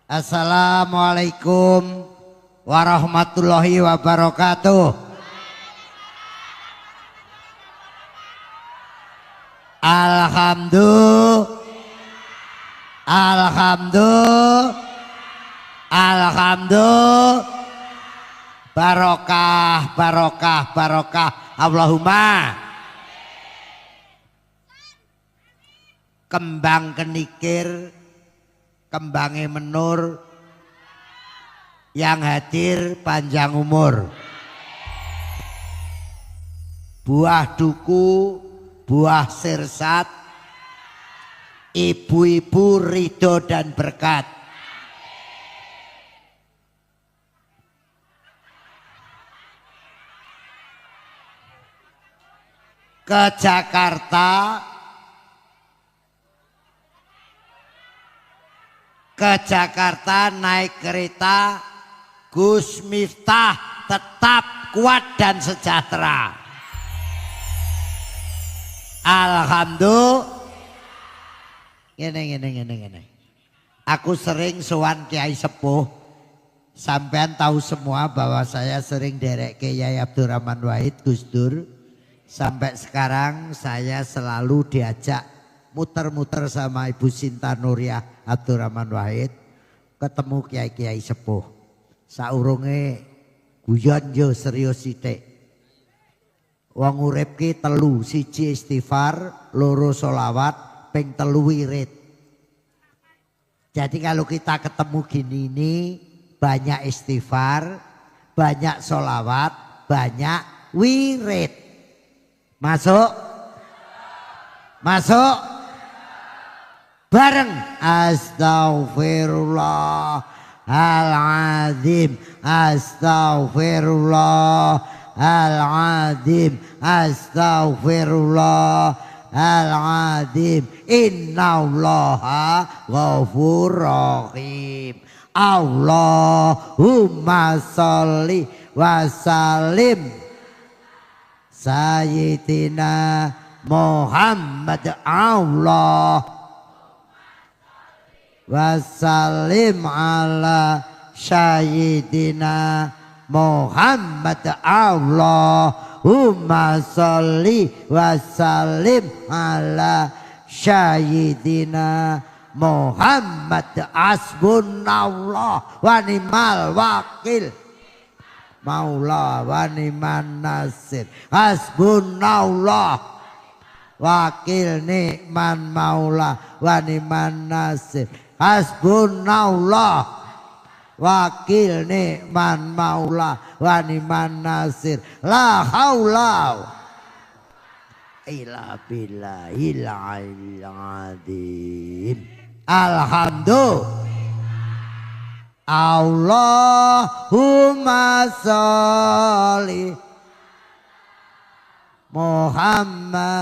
Assalamualaikum warahmatullahi wabarakatuh. Alhamdulillah, barokah, Allahumma. Kembang kenikir, kembange menur, yang hadir panjang umur. Buah duku, buah sirsat, ibu-ibu ridho dan berkat. Ke Jakarta naik kereta Gus Miftah, tetap kuat dan sejahtera. Alhamdulillah. Gini. Aku sering sowan Kiai Sepuh. Sampean tahu semua bahwa saya sering derek Kiai Abdurrahman Wahid Gus Dur. Sampai sekarang saya selalu diajak muter-muter sama Ibu Sinta Nuriah Abdurrahman Wahid ketemu kiai-kiai sepuh. Saurunge guyon yo serius sithik. Wong urip ki telu, siji istighfar, loro sholawat, ping telu wirid. Jadi kalau kita ketemu gini ini banyak istighfar, banyak sholawat, banyak wirid. Masuk bareng. Astaghfirullahaladzim, astaghfirullahaladzim, astaghfirullahaladzim. Innallaha ghafurur rahim. Allahumma sholli wa sallim Sayyidina Muhammad Allah wassalim ala Sayyidina Muhammad Allahumma sholli wassalim ala Sayyidina Muhammad. Hasbunallah wa ni'mal wakil, Maula wa ni'man nasir. Hasbunallah, wakil ni'man maula wa ni'man nasir. Hasbunallah, wakil ni'man maula wa ni'man nasir. La haula illa billahil aliyyil azim. Alhamdulillah. Allahumma sholli Muhammad,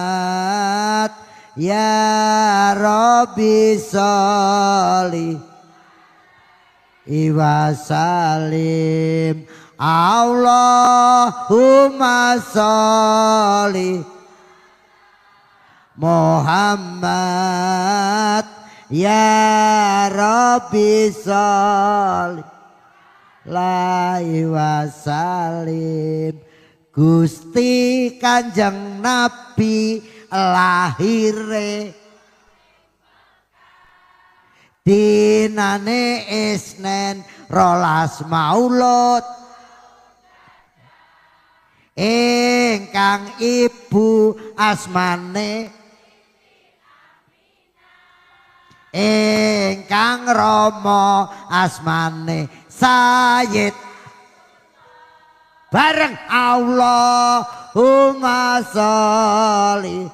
ya Rabbi sholli wa sallim. Allahumma sholli Muhammad, ya Rabbi sholli wa sallim. Gusti Kanjeng Nabi lahire dinane Isnen 12 Maulud, ingkang ibu asmane ingkang rama asmane Sayyid. Bareng Allahumma sholli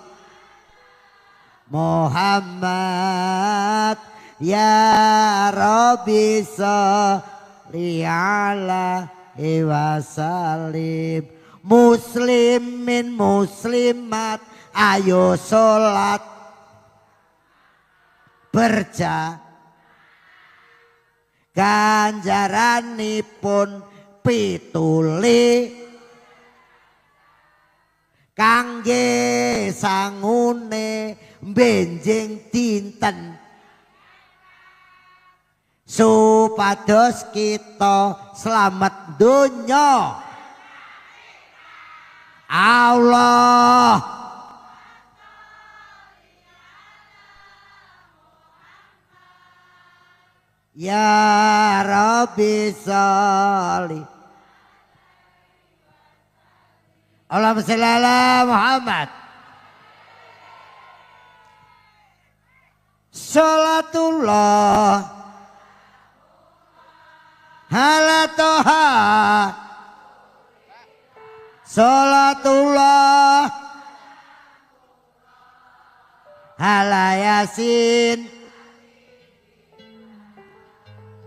Muhammad, ya Rabbi sholli alaihi wasallim. Muslimin muslimat ayo sholat ganjaranipun pituli kangge sangune benjing dinten supaya supados kita selamat donya. Allah ya Rabbi sholli Allahumma sholli ala Muhammad. Salatullah ala Toha, salatullah ala Yasin.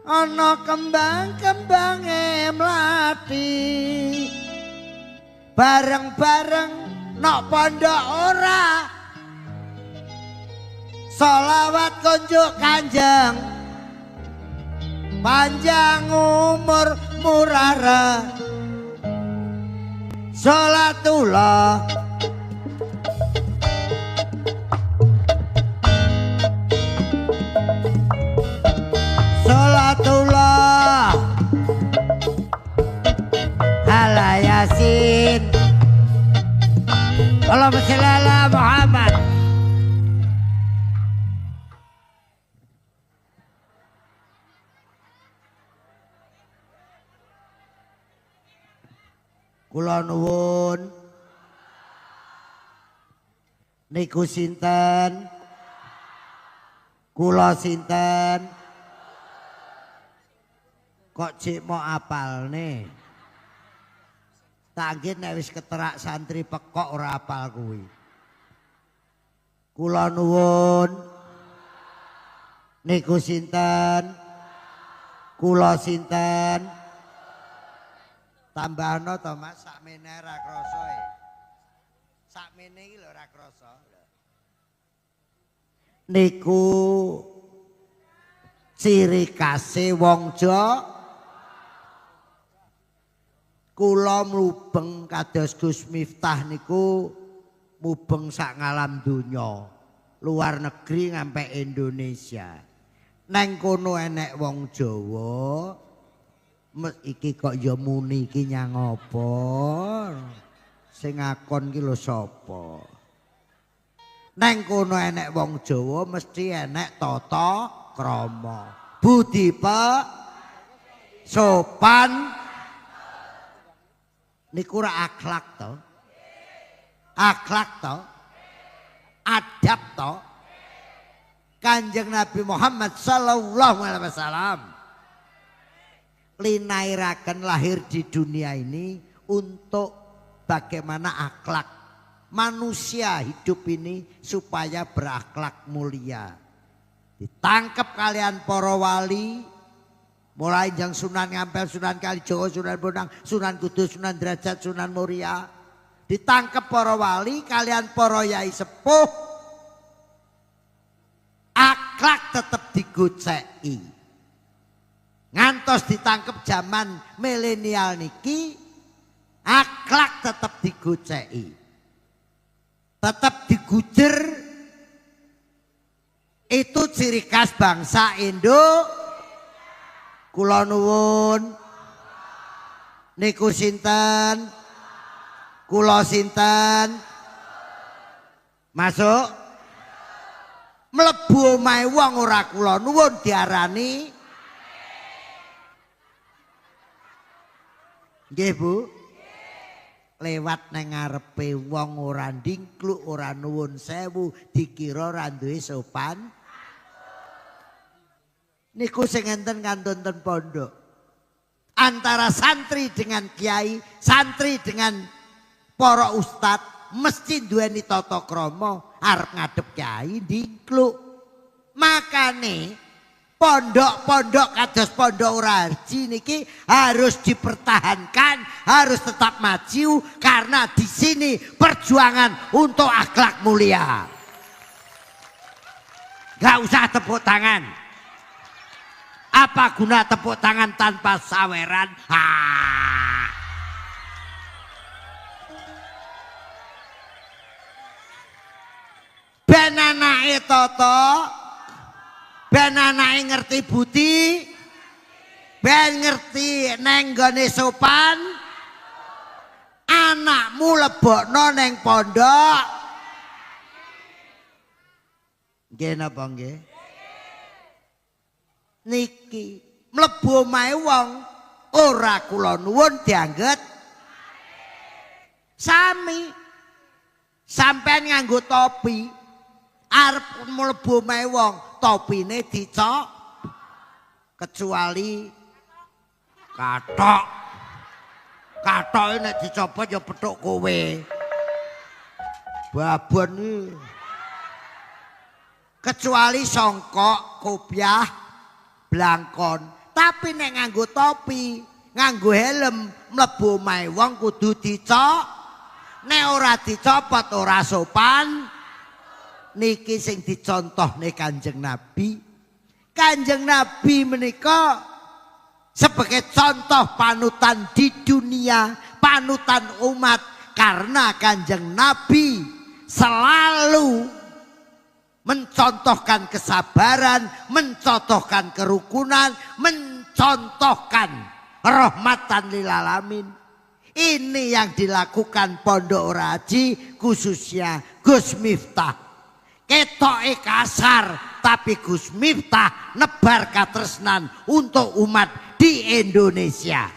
Ana kembang-kembange mlati bareng-bareng nok pondok ora. Sholawat kunjuk Kanjeng panjang umur murara. Sholatullah sholatullah ala Yasin. Allahumma sholli ala Muhammad. Kula nuwun niku sinten? Kula sinten? Kok cik mau apalne? Tak nggih nek wis keterak santri pekok ora apal kuwi. Kula nuwun niku sinten? Kula sinten? Tambahno to Mas, sakmene ra krasa e. Sakmene iki lho ra krasa. Niku ciri khase wong Jawa. Kula mlubeng kados Gus Miftah niku mubeng sak ngalam donya, luar negeri ngampe Indonesia. Neng kono enek wong Jawa. Iki kok ya muni iki nyang apa? Sing ngakon ki lho sapa? Neng kono enek wong Jawa mesti enek tata krama. Budi sopan niku ra akhlak to? Akhlak to? Adab to? Kanjeng Nabi Muhammad sallallahu alaihi wasallam linairaken lahir di dunia ini untuk bagaimana akhlak manusia hidup ini supaya berakhlak mulia. Ditangkap kalian para wali, mulai jang Sunan Ngampel, Sunan Kalijogo, Sunan Bonang, Sunan Kudus, Sunan Derajat, Sunan Muria. Ditangkap para wali, kalian para yai sepuh, akhlak tetap digoceki. Ngantos ditangkep zaman milenial niki, akhlak tetap digoceki, tetap digujer. Itu ciri khas bangsa Indo. Kula nuwun niku sinten? Kula sinten? Masuk mlebu omahe wong ora kula nuwun diarani nggih Bu. Lewat nang ngarepe wong ora ndingkluk, ora nuwun sewu, dikira ora duwe sopan. Niku sing enten kantonten pondok. Antara santri dengan kiai, santri dengan para ustad mesti duweni tata krama arep ngadep kiai ndingkluk. Makane pondok-pondok kados Pondok Raharji niki harus dipertahankan, harus tetap maju karena di sini perjuangan untuk akhlak mulia. Gak usah tepuk tangan. Apa guna tepuk tangan tanpa saweran? Ben anake tata, ben anake ngerti budi, Ben ngerti neng gone sopan anakmu lebokno neng pondok. Nggih napa nggih? Niki mlebu omahe wong ora kula nuwun dianggep sami. Sampeyan nganggo topi arep mlebu omahe wong topine dicok kecuali kathok. Kathoke nek dicopot ya pethuk kowe. Babon iki. Kecuali songkok, kopiah, blangkon. Tapi nek nganggo topi, nganggo helm, mlebu omahe wong kudu dicok. Nek ora dicopot ora sopan. Niki sing dicontohne Kanjeng Nabi. Kanjeng Nabi menika sebagai contoh panutan di dunia, panutan umat, karena Kanjeng Nabi selalu mencontohkan kesabaran, mencontohkan kerukunan, mencontohkan rahmatan lil alamin. Ini yang dilakukan Pondok Raji, khususnya Gus Miftah. Ketoke kasar, tapi Gus Miftah nebar katresnan untuk umat di Indonesia.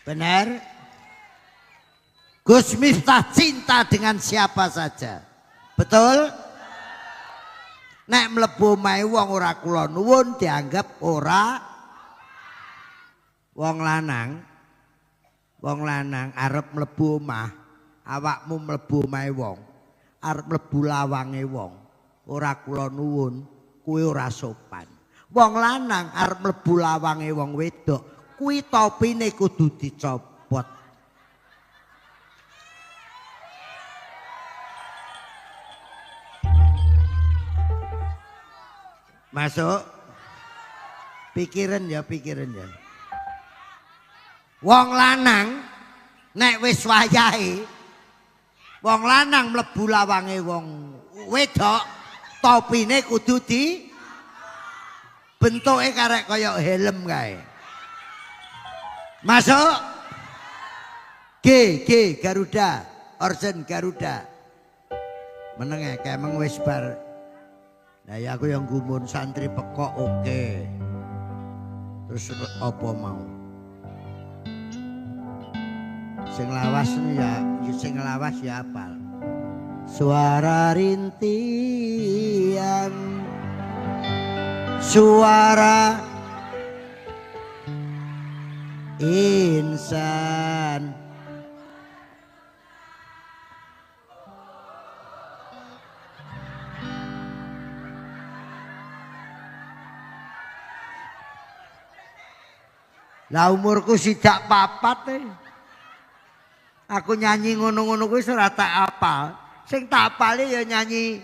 Benar? Gus Miftah cinta dengan siapa saja. Betul? Nek mlebu omahe wong ora kula nuwun dianggap ora. Wong lanang arep mlebu omah, awakmu mlebu omahe wong, arep mlebu lawange wong, ora kula nuwun, kuwi ora sopan. Wong lanang arep mlebu lawange wong wedok, kuwi topine kudu dicopot. Masuk pikiran ya. Wong lanang nek wis wayahe, wong lanang mlebu lawange wong wedok, topine kudu di bentuke karek kaya helm kae. Masuk. G Garuda, Orsen Garuda. Meneng kemeng wis bar. Nah ya aku yang gumun santri pekok oke. Terus apa mau? Sing lawas ya apal. Suara rintian, suara insan. Lah umurku sidak papat aku nyanyi ngono-ngono kuwi ora tak apal. Sing tak apale ya nyanyi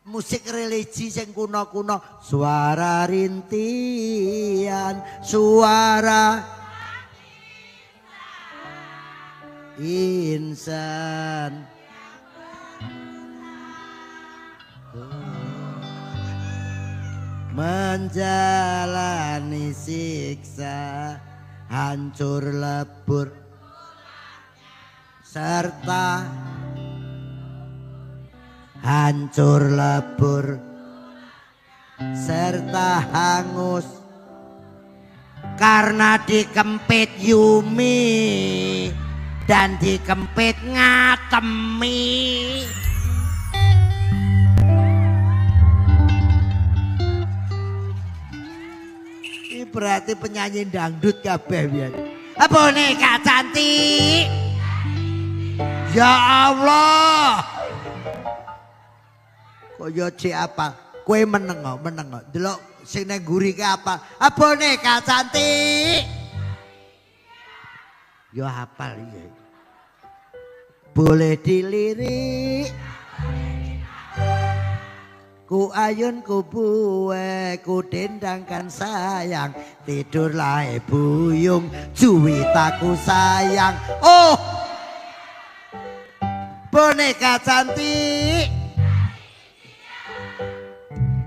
musik religi sing kuno-kuno. Suara rintian, suara insan. Menjalani siksa, hancur lebur, serta hancur lebur, serta hangus karena dikempit Yumi dan dikempit Ngatemi. Berarti penyanyi dangdut kabeh biyen. Boneka cantik. Ya Allah. Kok yo cek apa? Kowe meneng kok. Delok sing nang nguri ki apa? Boneka cantik. Yo hafal iki. Boleh dilirik. Ku ayun ku buwe ku dendangkan sayang, tidurlah buyung juwitaku sayang. Oh boneka cantik.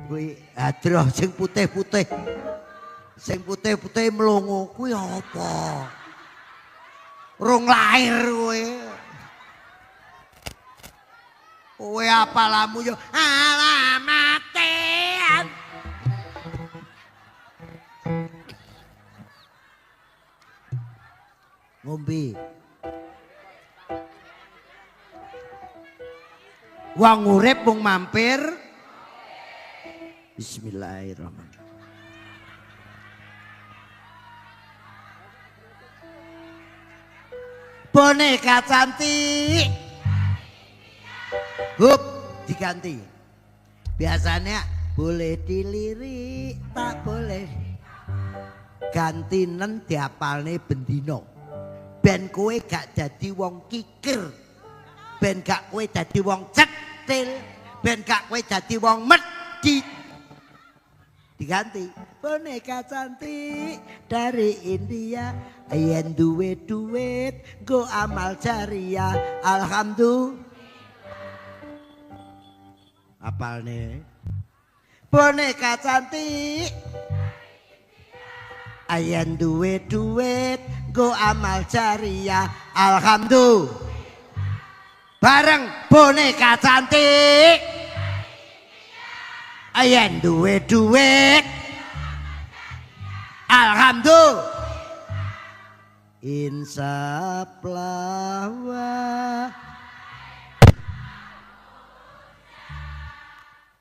Kui Adroh sing putih-putih. Sing putih-putih mlungu kuwi apa? Rung lahir kowe. Kowe apalamu yo alamate. Ngombe. Wong urip mung mampir. Bismillahirrahmanirrahim. Boneka cantik. Hup, diganti. Biasanya boleh dilirik, tak boleh. Gantinen diapalne bendino. Ben kowe gak dadi wong kikir. Ben gak kowe dadi wong cetil. Ben gak kowe dadi wong medhit. Diganti. Boneka cantik dari India. Yen duwe duit go amal jariah. Alhamdulillah. Apal nih. Boneka cantik. Yen duwe duit go amal jariah. Alhamdulillah. Bareng boneka cantik. Yen duwe duit. Alhamdulillah. Insaplah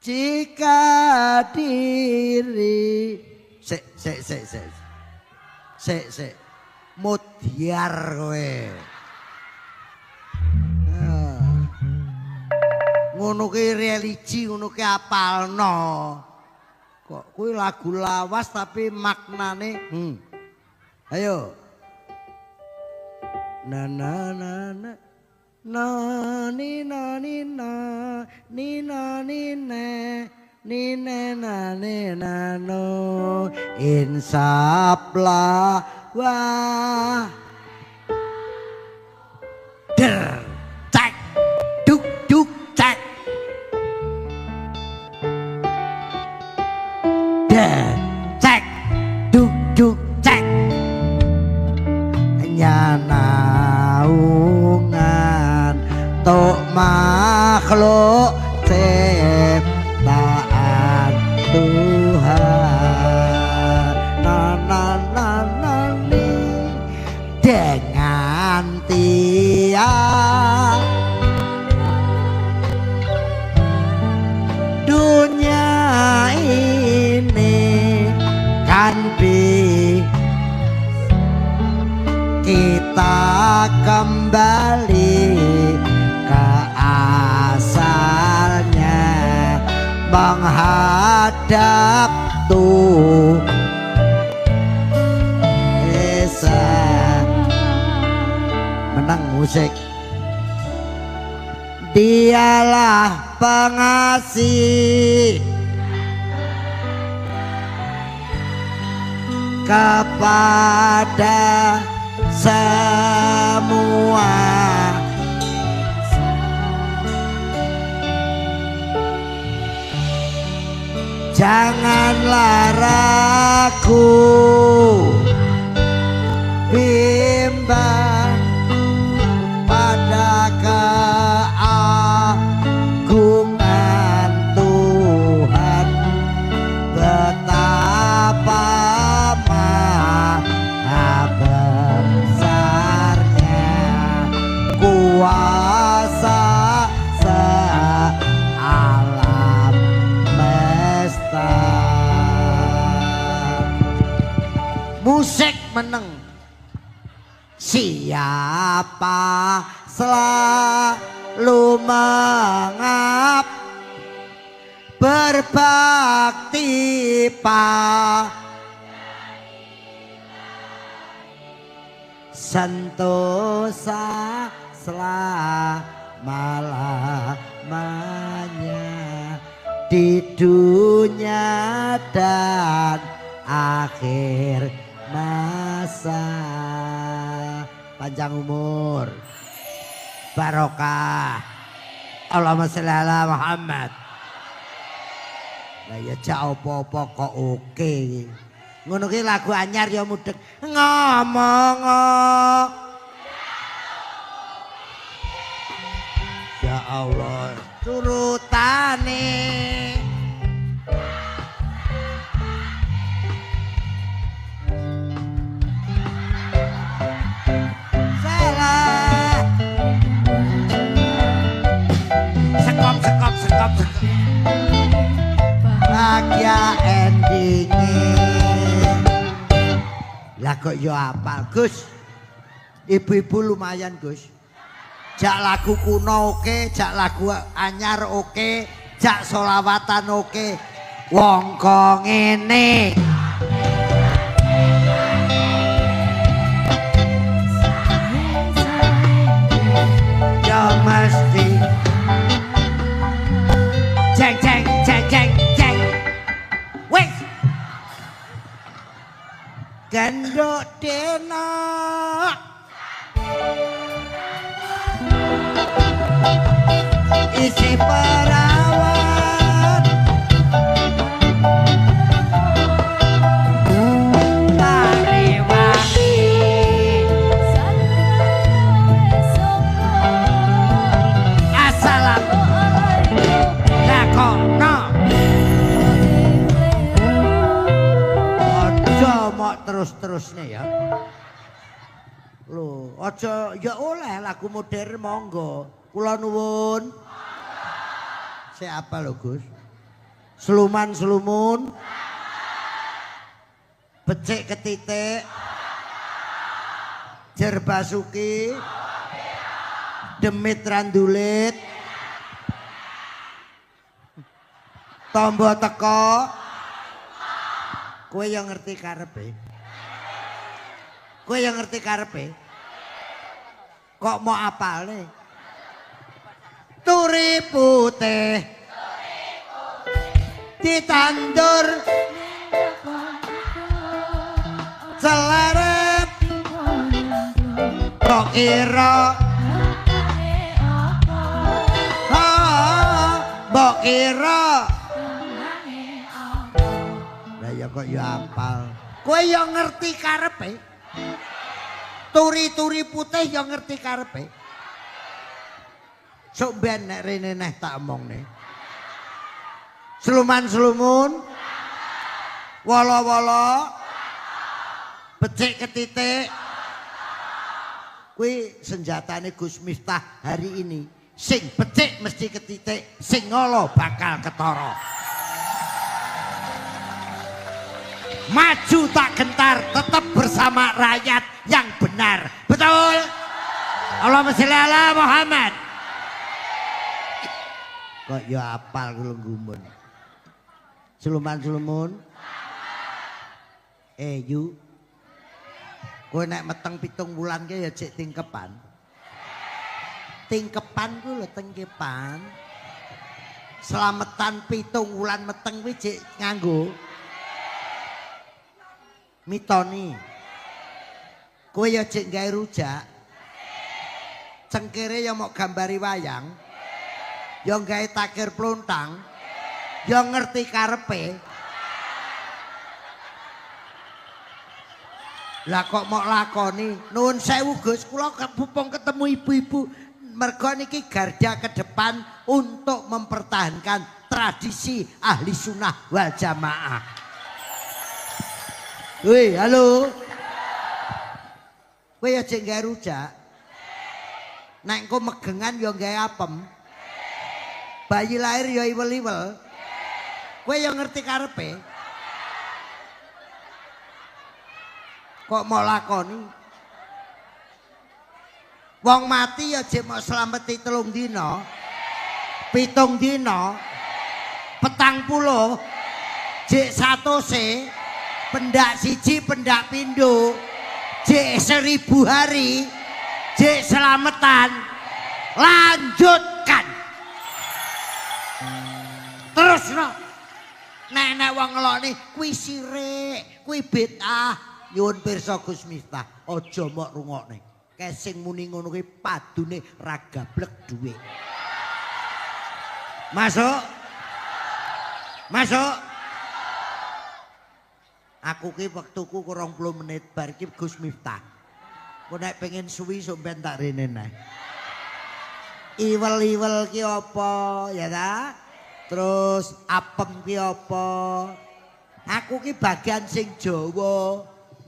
jika diri sek mutiar kowe. Ngono ki religi, ngono ki apalno. Kok kuwi lagu lawas tapi maknane ayo. Na na na na na ni na ni na ni na ni ne ni ne na ni na no insaplah wah der cek duk duk cek der cek duk duk cek naungan tok makhluk ciptaan Tuhan ni dengan tiap dunia ini kan kita kembali ke asalnya menghadap Tuhan menang musik. Dialah pengasih kepada semua. Janganlah ragu bimbang pada keagungan Tuhan. Betapa maha besarnya kuasa sealam mesta. Musik meneng. Siapa selalu mengap berbakti sentosa selama-lamanya di dunia dan akhir masa. Panjang umur, barokah, Allahumma sholli ala Muhammad. Lah ya jak apa-apa kok oke. Ngono ki lagu anyar ya mudeng. Ngomong. Ya Allah, turutane. Salah. Sekop. Bahagia endingnya. Lah kok ya apal, Gus. Ibu-ibu lumayan, Gus. Jak lagu kuno oke, jak lagu anyar oke, jak solawatan oke. Wong kok ngene. Ya mesti. Jeng. Wes. Gendok dena. Isi perawat Tari wangi Assalamualaikum Lakono Ojo mau terus-terus nih ya. Loh, ojo ya oleh lagu modern monggo. Kula nuwun. Siapa lo Gus? Seluman-selumun. Becik ketitik. Jer basuki. Demit randulit. Tombo teko. Kowe yang ngerti karepe. Kowe yang ngerti karepe. Kok mau apal nih? Turi putih ditandur selerep kok kira mbok kira lah ya kok ya apal kowe ya ngerti karepe turi-turi putih ya ngerti karepe. Sok ben nek rene neh tak omongne. Seluman-selumun. Wolo-wolo. Becik ketitik. Kuwi senjatane Gus Miftah hari ini. Sing becik mesti ketitik, sing ngolo bakal ketara. Maju tak gentar, tetap bersama rakyat yang benar. Betul? Allahumma sholli ala Muhammad. Kok ya apal kula gumun. Seluman-selumun. Yu. Kowe nek meteng 7 wulan ki ya cek tingkepan. Tingkepan ku lho tengkepan. Slametan 7 wulan meteng kuwi cek nganggo mitoni. Kowe ya cek gawe rujak. Cengkere ya mau gambari wayang. Ya gawe takir plontang. Ya ngerti karepe. Lah kok mau lakoni. Nuwun sewu Gus, kula mumpung ketemu ibu-ibu mergo niki garda ke depan untuk mempertahankan tradisi ahli sunnah wal jamaah. Wih, halo. Kowe ya jek gawe rujak. Nek engko megengan ya gawe apem. Bayi lahir ya iwel-iwel. Kowe ya ngerti karepe. Kok mau lakoni? Wong mati ya jek mau slameti 3 dina. 7 dina. 40 jek 100 pendak siji pendak pindho. Jek 1000 hari. Jek selamatan. Lanjutkan. Terus no. Nek wong ngelokne kuwi sirik, kuwi bid'ah. Nyuwun pirsa Gus Miftah, aja mok rungokne. Kesing muni ngono kuwi padune ra gablek dhuwit. Masuk. Masuk. Aku ki wektuku kurang 20 menit bar ki Gus Miftah. Ku nek pengen suwi sok ben tak rene neh. Iwel-iwel ki apa ya ta? Terus apem ki apa? Aku ki bagian sing Jawa.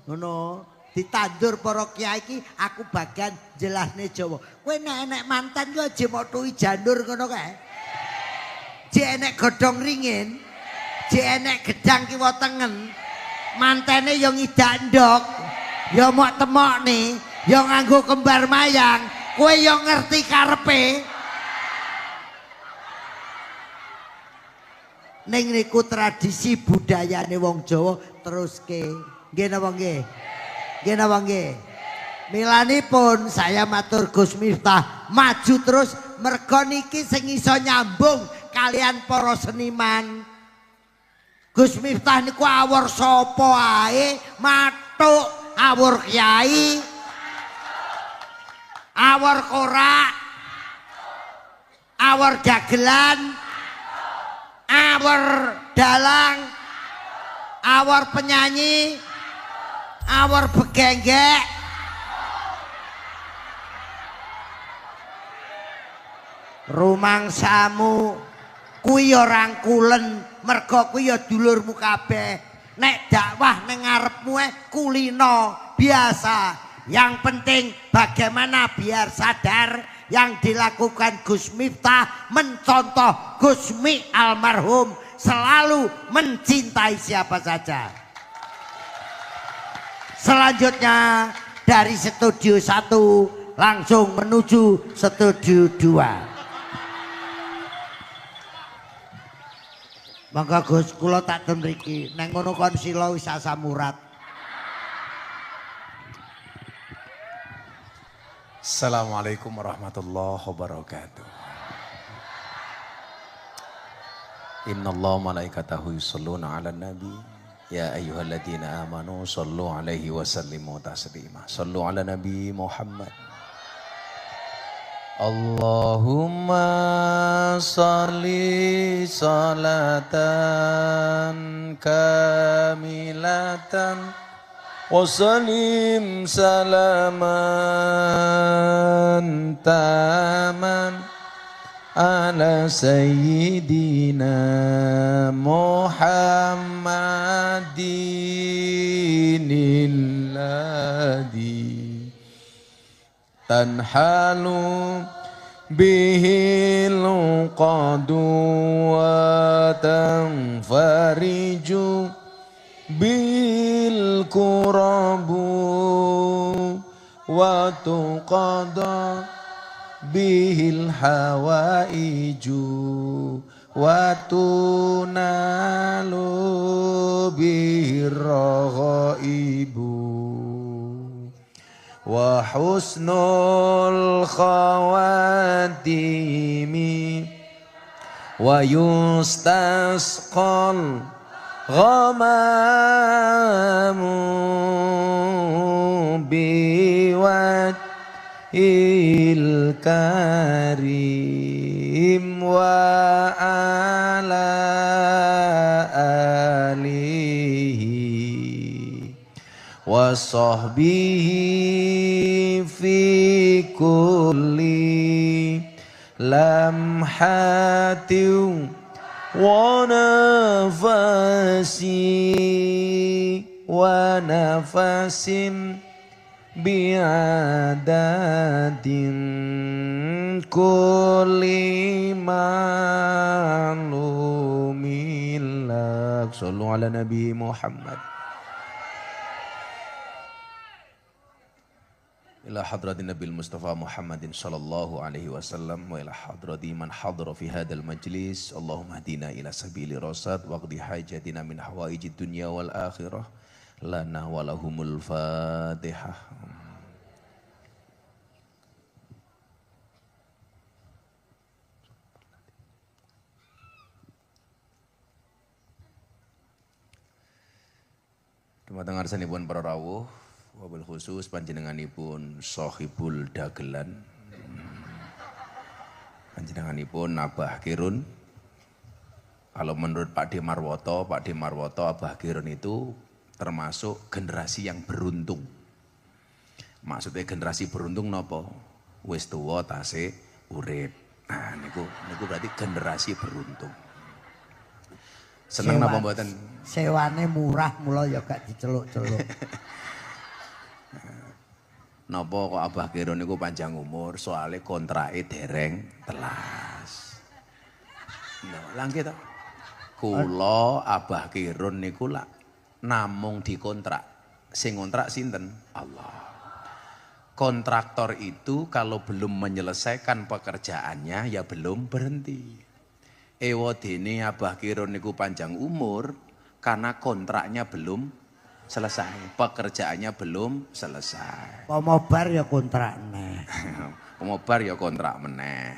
Ngono. Ditandur para kiai iki aku bagian jelasne Jawa. Kowe nek enek manten ku aja mok tuwi janur ngono kae. Jek enek godhong ringin, jek enek gedang kiwa tengen. Mantene yo ngidak ndok, yo mok temokne, yo nganggo kembar mayang, kowe yo ngerti karepe. Ning niku tradisi budayane wong Jawa teruske. Nggih napa nggih? Nggih napa nggih? Milanipun saya matur Gus Miftah maju terus mergo niki sing iso nyambung kalian para seniman. Gus Miftah niku awor sapa ae matuk, awor kiai, awor korak, awor dagelan, awor dalang, awor penyanyi, awor begenggek. Rumangsamu kuwi ya rangkulen mergo kuwi ya dulurmu kabeh. Nek dakwah ning ngarepmu kulino biasa. Yang penting bagaimana biar sadar yang dilakukan Gus Miftah mencontoh Gus Mi almarhum selalu mencintai siapa saja. Selanjutnya dari studio 1 langsung menuju studio 2. Mangga Gus kula tak ten mriki neng ngono kon sila wis asamurat. Assalamualaikum warahmatullahi wabarakatuh. Innallaha malaikatahu yusholluna 'alan nabi ya ayyuhalladzina amanu shallu 'alaihi wa sallimu taslima. Shallu 'ala nabi Muhammad. Allahumma salli salatan kamilatan wa salim salaman taman ala sayyidina Muhammadin alladhi tanhalu bihil qadu wa tanfariju bil kurabu wa tuqada bihil hawaiju wa tunalu bihir raghaibu wa husnul khawatimi wa yustasqal ghamamu biwajhil karim wa ala alihi wa sahbihi fi kulli lamhatin wa nafasi wa nafasin bi'adadin kulli ma'lumin lak. Sallu ala Nabi Muhammad. Ila hadratin Nabil Mustafa Muhammadin sallallahu alaihi wasallam wa ila hadrati man hadra fi hadal majlis. Allahumma hadina ila sabili rasad wa qdi hajatina min hawaijid dunya wal akhirah lana walahumul fatihah. Dumateng ngarsanipun para rawuh wabil khusus panjenenganipun Sohibul Dagelan, panjenenganipun Abah Kirun, Kalau menurut Pak D. Marwoto, Abah Kirun itu termasuk generasi yang beruntung. Maksudnya generasi beruntung nopo? Wis tuwa tasih urip. Nah, niku berarti generasi beruntung. Seneng napa mboten? Sewane murah mula ya gak diceluk-celuk. Napa kok Abah Kirun niku panjang umur soalnya kontrake dereng telas. Nah, langke to. Kula Abah Kirun niku lak namung dikontrak. Sing ngontrak sinten? Allah. Kontraktor itu kalau belum menyelesaikan pekerjaannya ya belum berhenti. Ewa dene Abah Kirun niku panjang umur karena kontraknya belum selesai, pekerjaannya belum selesai. Pomobar ya kontrak meneh. Pomobar ya kontrak meneh.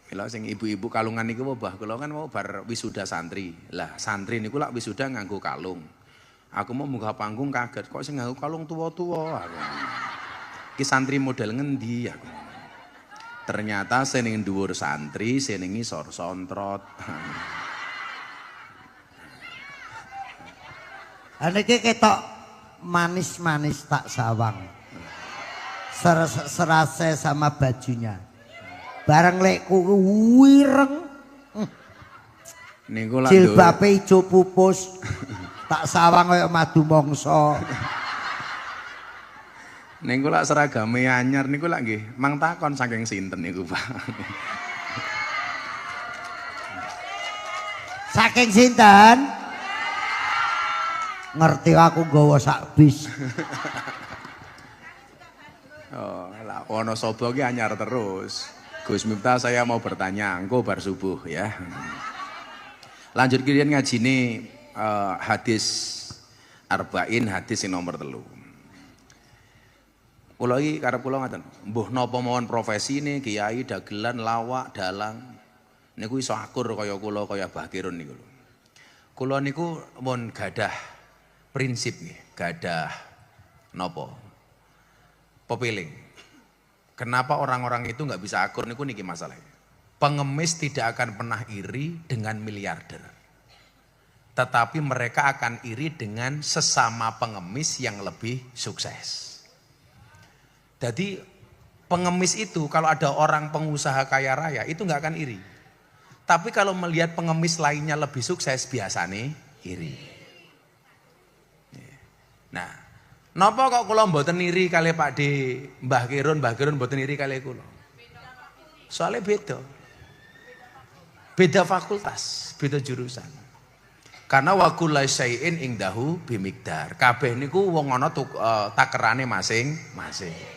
Kalau sing ibu-ibu kalungan niku mbah kula kan mau bar wisuda santri. Lah santri niku lak wisuda nganggo kalung. Aku mau munggah panggung kaget kok sing nganggo kalung tuwa-tuwa aku. Ki santri model ngendi aku. Ternyata seneng dhuwur santri, seneng ngisor sontrot. Niki ketok manis-manis tak sawang. Serase sama bajunya. Bareng lek wireng. Niku lak jilbabe ijo pupus. Tak sawang kaya madu mangsa. Niku lak seragame anyar niku lak nggih mang takon saking sinten niku, Pak. Saking sinten? Ngerti aku nggawa sak bis. Oh, lah ono sobo ki anyar terus. Gus Miftah saya mau bertanya, engko bar subuh ya. Lanjut kalian ngajine hadis arba'in hadis yang nomor 3. Kula iki karep kula ngaten, mbuh napa mawon profesi ini kiai dagelan lawak dalang niku iso akur kaya kula kaya Abah Kirun niku lho. Kula niku mun gadah prinsip nggih, gadah napa? Pepiling. Kenapa orang-orang itu nggak bisa akur niku niki masalahnya. Pengemis tidak akan pernah iri dengan miliarder. Tetapi mereka akan iri dengan sesama pengemis yang lebih sukses. Jadi pengemis itu kalau ada orang pengusaha kaya raya itu nggak akan iri. Tapi kalau melihat pengemis lainnya lebih sukses biasanya iri. Nah, napa kok kula mboten iri kali Pak D, Mbah Kirun mboten iri kali kula. Soalnya beda. Beda fakultas, beda jurusan. Karena wa kullu syai'in indahu bimikdar. Kabeh niku wong ana takerane masing-masing.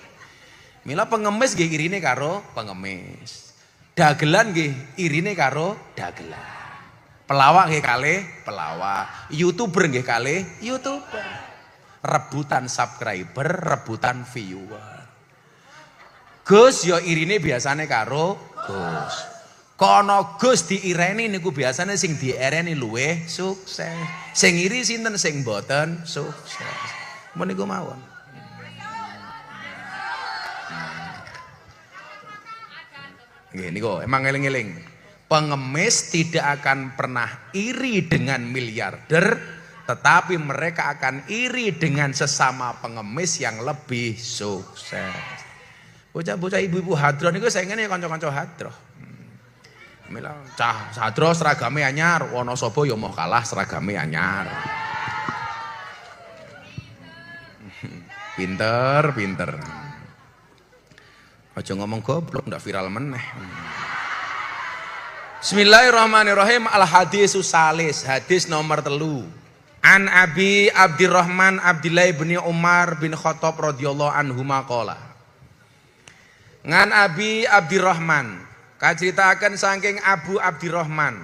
Mila pengemis nggih irine karo pengemis. Dagelan nggih irine karo dagelan. Pelawak nggih kalih pelawak. YouTuber nggih kalih YouTuber. Rebutan subscriber, rebutan viewer. Gus yo irine biasane karo Gus. Kono Gus diireni niku biasane sing diereni luwih sukses. Sing iri sinten sing mboten sukses. Mun niku mawon. Nggih niku emang eling-eling. Pengemis tidak akan pernah iri dengan miliarder, tetapi mereka akan iri dengan sesama pengemis yang lebih sukses. Bocah-bocah ibu-ibu hadroh niku saengene kanca-kanca hadroh. Mila cah hadroh seragame anyar, Wonosobo ya mau kalah seragame anyar. Pinter. Aja ngomong goblok ndak viral meneh. Bismillahirrahmanirrahim. Al hadisus salis, hadis nomor 3. An Abi Abdurrahman Abdillah bin Umar bin Khattab radhiyallahu anhu maqala. Ngan Abi Abdurrahman, kaceritakan saking Abu Abdurrahman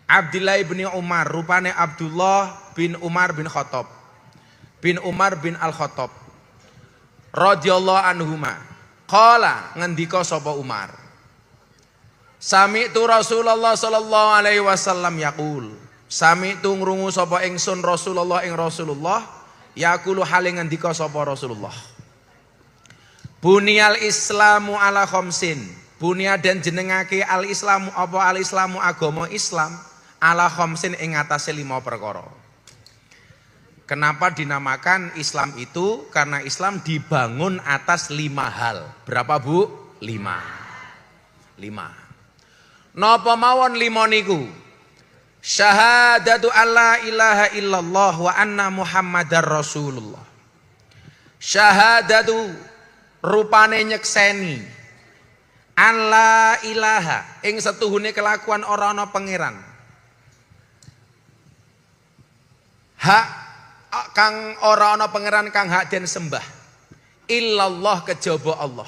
Abdillah bin Umar, rupane Abdullah bin Umar bin Khattab bin Umar bin Al-Khattab radhiyallahu anhuma. Qala ngendika sapa Umar, sami'tu Rasulullah sallallahu alaihi wasallam yaqul, sami'tu ngrungu sapa ingsun Rasulullah ing Rasulullah yaqulu hale ngendika sapa Rasulullah, Bunyal Islamu ala khamsin, Bunyadan jenengake al-Islamu apa al-Islamu agama Islam ala khamsin ing atase 5 perkara. Kenapa dinamakan Islam itu? Karena Islam dibangun atas 5 hal. Berapa Bu? 5. Napa mawon 5 niku? Syahadatu alla ilaha illallah wa anna muhammadar rasulullah. Syahadatu rupane nyekseni alla ilaha ing setuhune kelakuan ora ana pangeran. Hak kang ora ana pangeran kang hak den sembah. Illallah kejaba Allah.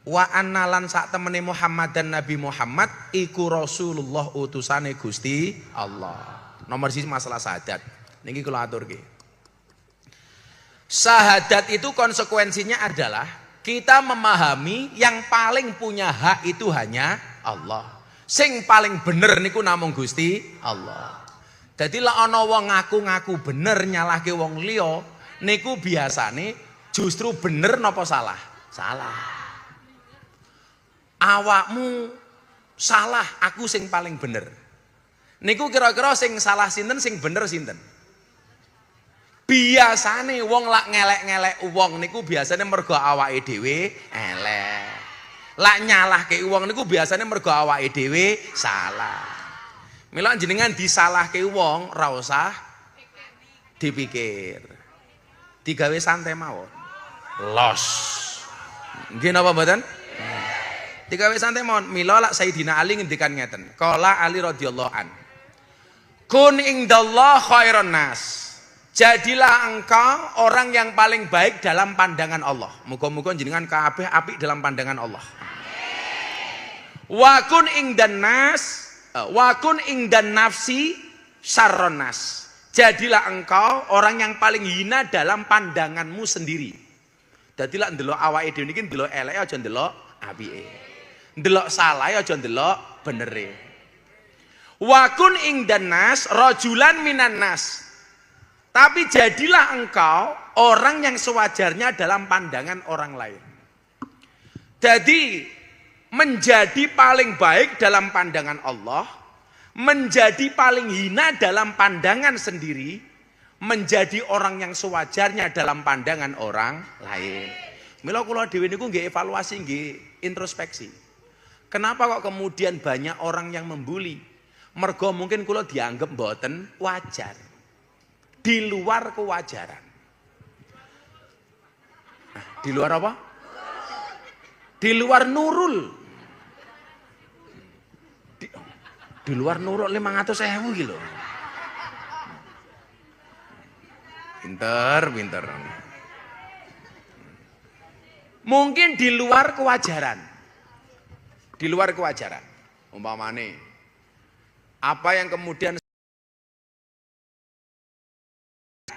Wa anna lan sak temene Muhammad dan Nabi Muhammad iku Rasulullah utusane Gusti Allah. Nomor siji masalah syahadat. Niki kula aturke. Syahadat itu konsekuensinya adalah kita memahami yang paling punya hak itu hanya Allah. Sing paling bener niku namung Gusti Allah. Jadi lah ana wong ngaku-ngaku bener nyalahke wong liya niku biasane justru bener napa salah? Salah. Awakmu salah, aku sing paling bener. Niku kira-kira sing salah sinten, sing bener sinten? Biasane wong lak ngelek-ngelek wong niku biasane mergo awake dhewe elek. Lak nyalahke wong niku biasane mergo awake dhewe salah. Mila jenengan disalahke wong ora usah dipikir. Digawe santai mawon. Los. Nggih napa mboten? Digawe santai mawon. Mila lak Sayyidina Ali ngendikan ngeten. Qala Ali radhiyallahu an. Kun indallah khairon nas. Jadilah engkau orang yang paling baik dalam pandangan Allah. Muga-muga jenengan kabeh apik dalam pandangan Allah. Wa kun ingdan nas, wa kun ingdan nafsi syarron nas. Jadilah engkau orang yang paling hina dalam pandanganmu sendiri. Dadilah ndelok awake dhewe niki ndelok eleke aja ndelok apike. Ndelok salahe aja ndelok benere. Wa kun ingdan nas rajulan minan nas. Tapi jadilah engkau orang yang sewajarnya dalam pandangan orang lain. Jadi menjadi paling baik dalam pandangan Allah, menjadi paling hina dalam pandangan sendiri, menjadi orang yang sewajarnya dalam pandangan orang lain. Mila kula dhewe niku nggih evaluasi, nggih introspeksi. Kenapa kok kemudian banyak orang yang membuli? Mergo mungkin kula dianggap mboten wajar. Di luar kewajaran. Nah, di luar apa? Di luar nurul. Di luar nurul 500.000 gitu. Pinter. Mungkin di luar kewajaran. Di luar kewajaran. Umpamane apa yang kemudian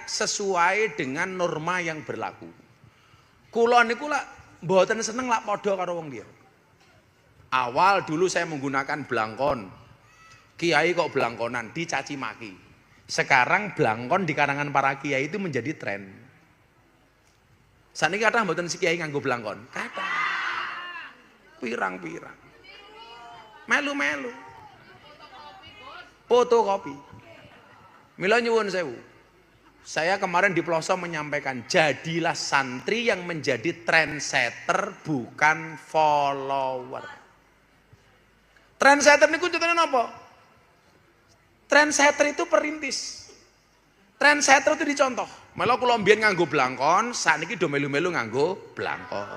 sesuai dengan norma yang berlaku. Kula niku lak mboten seneng lak padha karo wong liya. Awal dulu saya menggunakan blangkon. Kiai kok blangkonan dicaci maki. Sekarang blangkon di karangan para kiai itu menjadi tren. Saniki kathah mboten si kiai nganggo blangkon. Kathah. Pirang-pirang. Melu-melu. Fotokopi. Mila nyuwun sewu. Saya kemarin di pelosok menyampaikan jadilah santri yang menjadi trendsetter bukan follower. Trendsetter ini kunjungannya apa? Trendsetter itu perintis. Trendsetter itu dicontoh. Malah kula mbiyen nganggo blangkon, sakniki do melu-melu nganggo blangkon.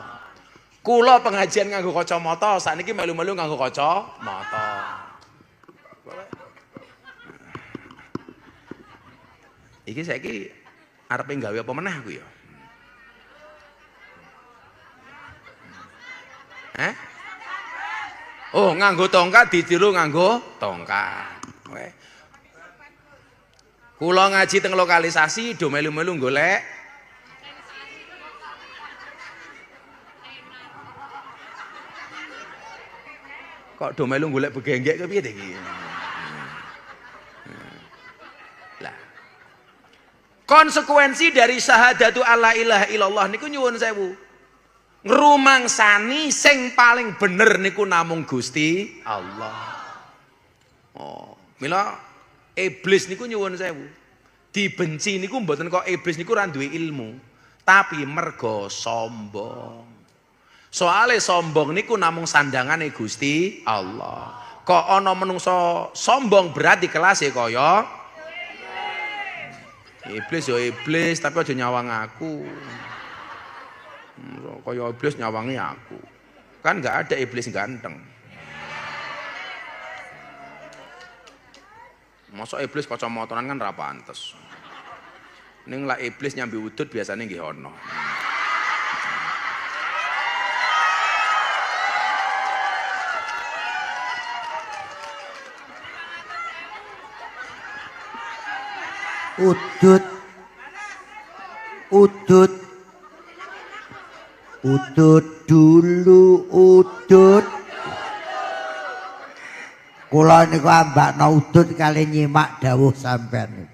Kula pengajian nganggo kacamata, sakniki melu-melu nganggo kacamata. Iki saiki arepe gawe apa meneh aku ya? Oh, nganggo tongkat ditiru nganggo tongkat. Kula ngaji teng lokalisasi do melu-melu golek kok do melu golek begenggek kepiye to iki? Konsekuensi dari syahadatu alla ilaha illallah niku nyuwun sewu. Ngrumangsani sing paling bener niku namung Gusti Allah. Oh, mila iblis niku nyuwun sewu. Dibenci niku mboten kok iblis niku ora duwe ilmu, tapi mergo sombong. Soale sombong niku namung sandangane Gusti Allah. Kok ana menungso sombong berarti kelasé kaya iblis ya iblis tapi aja nyawang aku. Kaya iblis nyawangi aku. Kan enggak ada iblis ganteng. Masa iblis kacamataan kan ra pantes. Ning lak iblis nyambi udut biasanya nggih ana. Udut dulu udut. Kula niku ambakno udut kali nyimak dawuh sampean.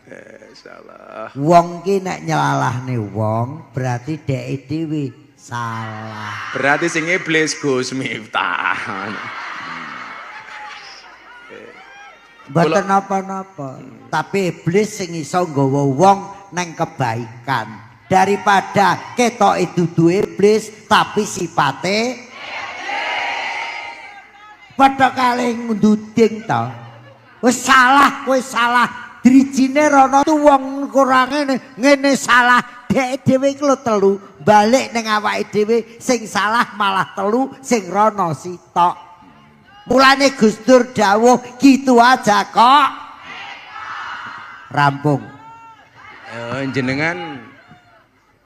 Salah. Wong ki nek nyelalahne wong berarti dhek dhewe salah. Berarti sing iblis Gus Miftah. Mboten napa-napa. Tapi iblis sing iso nggawa wong nang kebaikan. Daripada ketok dudu iblis tapi sipate padha kali nduding to. Wis salah, kowe salah. Drijine rono tu wong kurang ngene salah. Dhek dhewe iki lho telu, balik ning awake dhewe sing salah malah telu, sing rono sitok. Mulane Gus Dur dawuh gitu aja kok. Rampung. Jenengan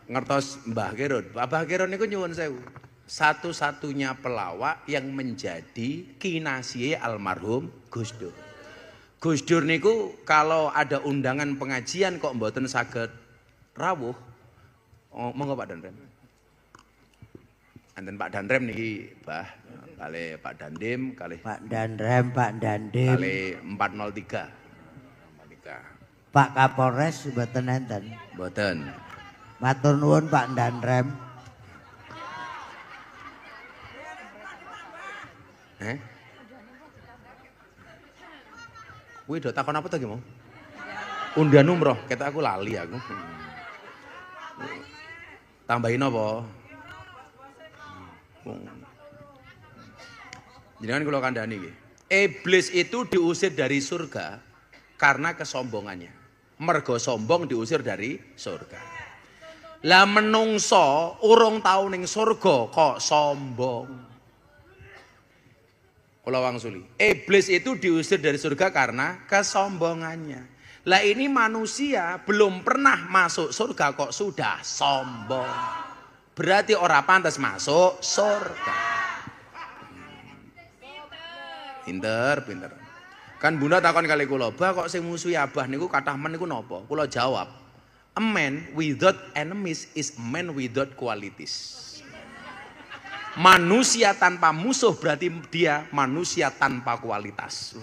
ngertos Mbah Kirun. Mbah Kirun niku nyuwun sewu. Satu-satunya pelawak yang menjadi kinasihe almarhum Gus Dur. Gus Dur niku kalau ada undangan pengajian kok mboten saged rawuh. Oh, monggo Pak Danrem. Anten Pak Danrem niki, Mbah. Kali Pak Dandim, kali Pak Danrem, Pak Dandim. Kali 403. Pak Kapolres mboten enten. Mboten. Matur nuwun Pak Danrem. Kuwi do takon apa to ki mau? Undian umroh, ketok aku lali aku. Tambahin apa? Jangan kula kandhani iki. Iblis itu diusir dari surga karena kesombongannya. Mergo sombong diusir dari surga. Lah menungso urung tau ning surga kok sombong. Kula wangsuli. Iblis itu diusir dari surga karena kesombongannya. Lah ini manusia belum pernah masuk surga kok sudah sombong. Berarti ora pantas masuk surga. Pinter. Kan Bunda takon kali kula, "Bah kok sing musuhi Abah niku kathah men niku napa?" Kula jawab, "A man without enemies is a man without qualities." Manusia tanpa musuh berarti dia manusia tanpa kualitas.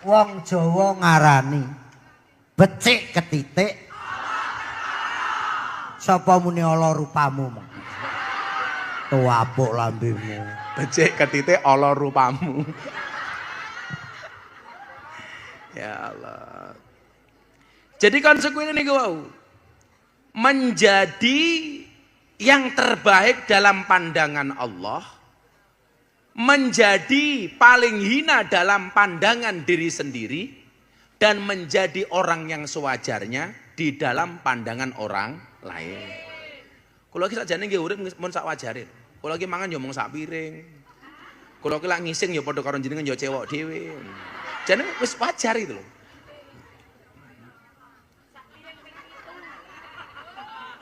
Wong Jawa ngarani becik ketitik. Sapa muni ala rupamu? Tuapuk lambemu. Becik ketitik ala rupamu. Ya Allah. Jadi konsekuensinya niku wau. Menjadi yang terbaik dalam pandangan Allah. Menjadi paling hina dalam pandangan diri sendiri. Dan menjadi orang yang sewajarnya di dalam pandangan orang lain. Kula iki sakjane nggih urip mun sak wajare. Kula iki mangan ya mung sak piring. Kula iki lak ngising ya padha karo jenengan ya cewek dhewe. Jane wis wajar itu lho.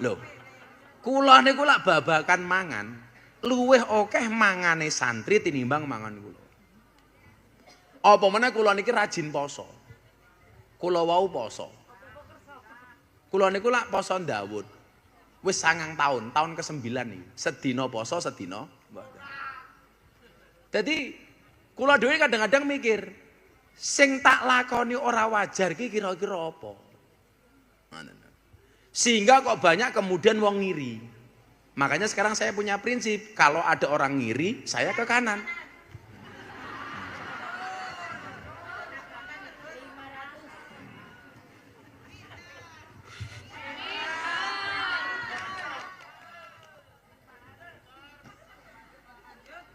Lho. Kula niku lak babakan mangan, luwih akeh mangane santri tinimbang mangan kula. Apa meneh kula niki rajin poso. Kula wau poso. Kula niku lak poso Daud. Wis 9 tahun ke-9 nih. Sedina poso, sedina mboten. Dadi kula dhewe kadang-kadang mikir, sing tak lakoni ora wajar ki kira-kira apa? Sehingga kok banyak kemudian wong ngiri. Makanya sekarang saya punya prinsip, kalau ada orang ngiri, saya ke kanan.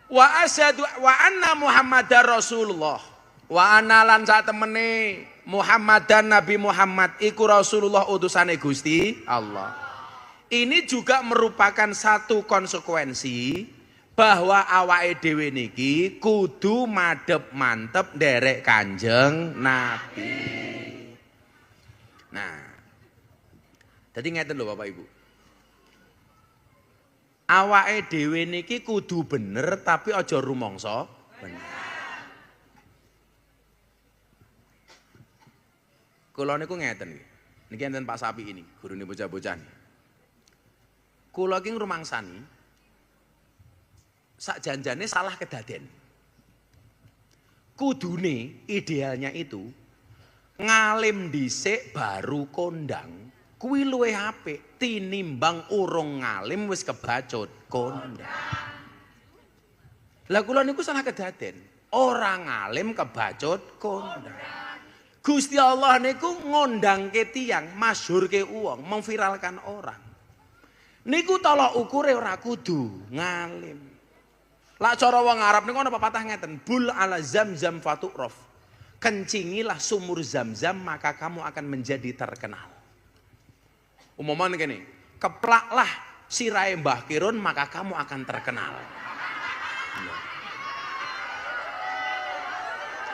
Wa asyhadu wa anna Muhammadar Rasulullah. Wa ana lan sak temene Muhammad dan Nabi Muhammad iku Rasulullah utusane Gusti Allah. Ini juga merupakan satu konsekuensi bahwa awake dhewe niki kudu madhep mantep nderek Kanjeng Nabi. Nah, jadi ngeten lho Bapak Ibu. Awake dhewe niki kudu bener tapi aja rumangsa bener. Kula niku ngeten nggih. Niki enten Pak Sapi ini, gurune bocah-bocah niki. Kula ki ngrumangsani sak janjane salah kedaden. Kudune idealnya itu ngalim dhisik baru kondang. Kuwi luwih apik tinimbang urung ngalim wis kebacut kondang. Lah kula niku salah kedaden. Ora ngalim kebacut kondang. Gusti Allah niku ngondangke tiyang, masyhurke wong, memviralkan orang. Niku tolak ukure ora kudu ngalim. Lah cara wong Arab niku ana pepatah ngeten, bul ala zamzam fatu'raf. Kencingilah sumur Zamzam maka kamu akan menjadi terkenal. Umuman gini, keplaklah sirahe Mbah Kirun maka kamu akan terkenal.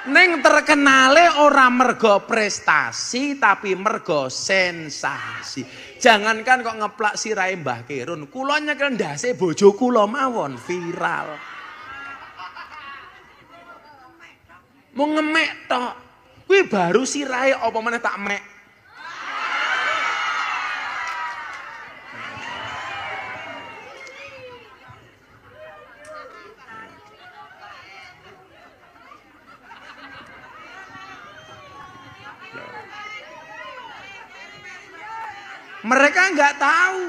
Neng terkenale ora mergo prestasi tapi mergo sensasi. Jangankan kok ngeplak sirahe Mbah Kirun, kula nyekel ndase bojo kula mawon viral. Mau ngemek tok. Kuwi baru sirahe apa meneh tak mek. Mereka nggak tahu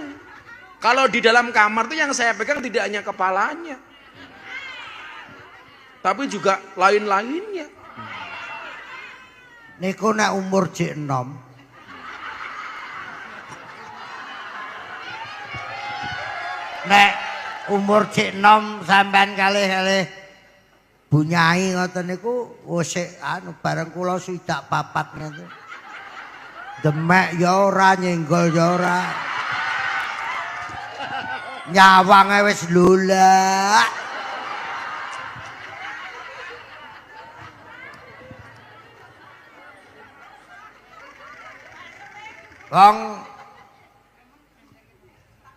kalau di dalam kamar tuh yang saya pegang tidak hanya kepalanya, tapi juga lain-lainnya. Niku nek umur jek enom. Nek umur jek enom sampean kalih-kalih bunyai ngoten niku wis anu bareng kula swidak papat ngoten. Demek ya ora, nyenggol ya ora. Nyawange wis lulak. Wong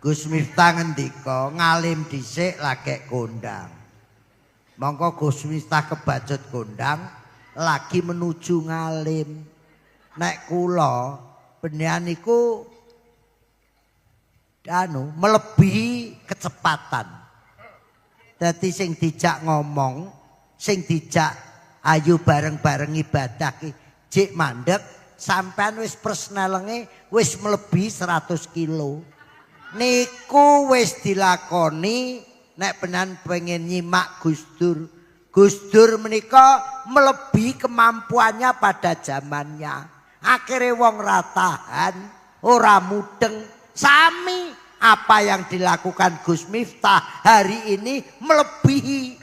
Gus Miftah ngendika ngalim dhisik lagek kondang. Mongko Gus Miftah kebacut kondang lagi menuju ngalim. Nek kula beneran niku melebihi kecepatan. Dadi sing dijak ngomong, sing dijak ayo bareng-bareng ibadah ki jek mandek sampean wis persnelenge wis melebihi 100 kilo. Niku wis dilakoni nek beneran pengen nyimak Gus Dur. Gus Dur menika melebihi kemampuannya pada zamannya. Akhirnya wong ratahan, ora mudeng. Sami apa yang dilakukan Gus Miftah hari ini melebihi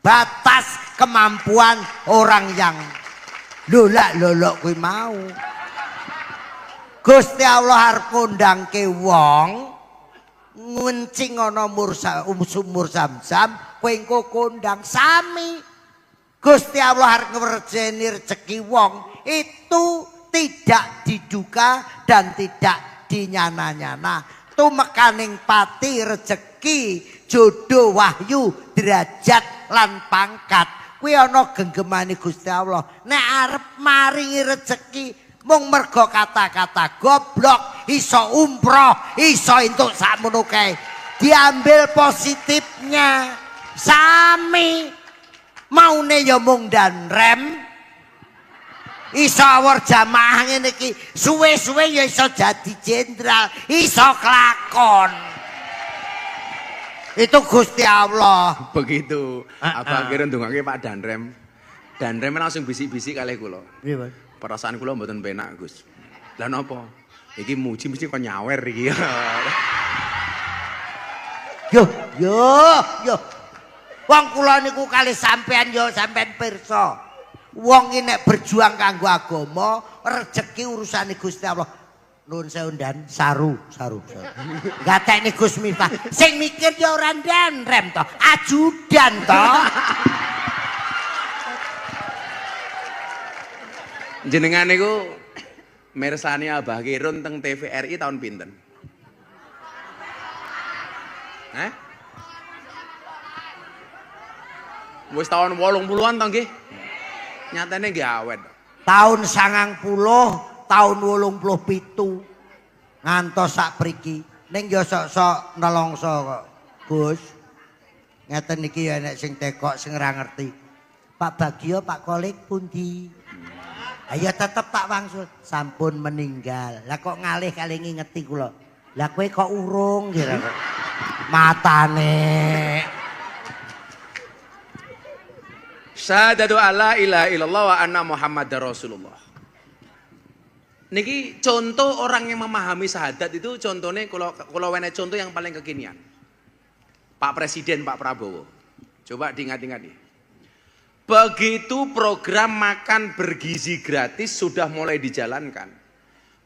batas kemampuan orang yang lolak-lolok kuwi mau. Gusti Allah arep kondangke wong nguncing ana sumur Zamzam, kowe engko kondang sami. Gusti Allah arep ngerjeni rezeki wong itu tidak diduga dan tidak dinyana-nyana. Tumekaning pati rezeki jodoh wahyu derajat lan pangkat kuwi ana genggemane Gusti Allah. Nek arep maringi rezeki mung mergo kata-kata goblok iso umroh iso entuk sakmono kae. Diambil positifnya. Sami maune ya mung dan rem Iso awor jamaah ngene iki suwe-suwe ya iso jadi jenderal, iso kelakon. Itu Gusti Allah. Begitu. Apa akhirnya ndongake Pak Danrem. Danrem langsung bisik-bisik kalih kula. Piye, Mas? Perasaan kula mboten penak, Gus. Lah napa? Iki muji mesti kok nyawer iki. Yo. Wong kula niku kalih sampean yo sampean pirsa. Wong iki nek berjuang kanggo agama, rezeki urusane Gusti Allah. Nuwun sewu ndan saru. Gatekne Gus Miftah. Sing mikir ya ora Danrem to, ajudan to. Jenengan niku mirsani Abah Kirun teng TVRI tahun pinten? Wis tahun 80-an to nggih. Nyatane nggih awet. Tahun 90, tahun 87. Ngantos sak priki. Ning yo sok-sok nelongso kok, Gus. Ngeten iki ya nek sing tekok sing ora ngerti. Pak Bagio, Pak Kolik pundi? Ayo tetep tak wangsul. Sampun meninggal. Lah kok ngalih-kalih ngingeti kula. Lah kowe kok urung kira kok. Matane. Syahadatu alla ilaha illallah wa anna Muhammadar Rasulullah. Niki contoh orang yang memahami syahadat itu contohnya kalau wene contoh yang paling kekinian. Pak Presiden Pak Prabowo. Coba diingat-ingat nih. Begitu program makan bergizi gratis sudah mulai dijalankan.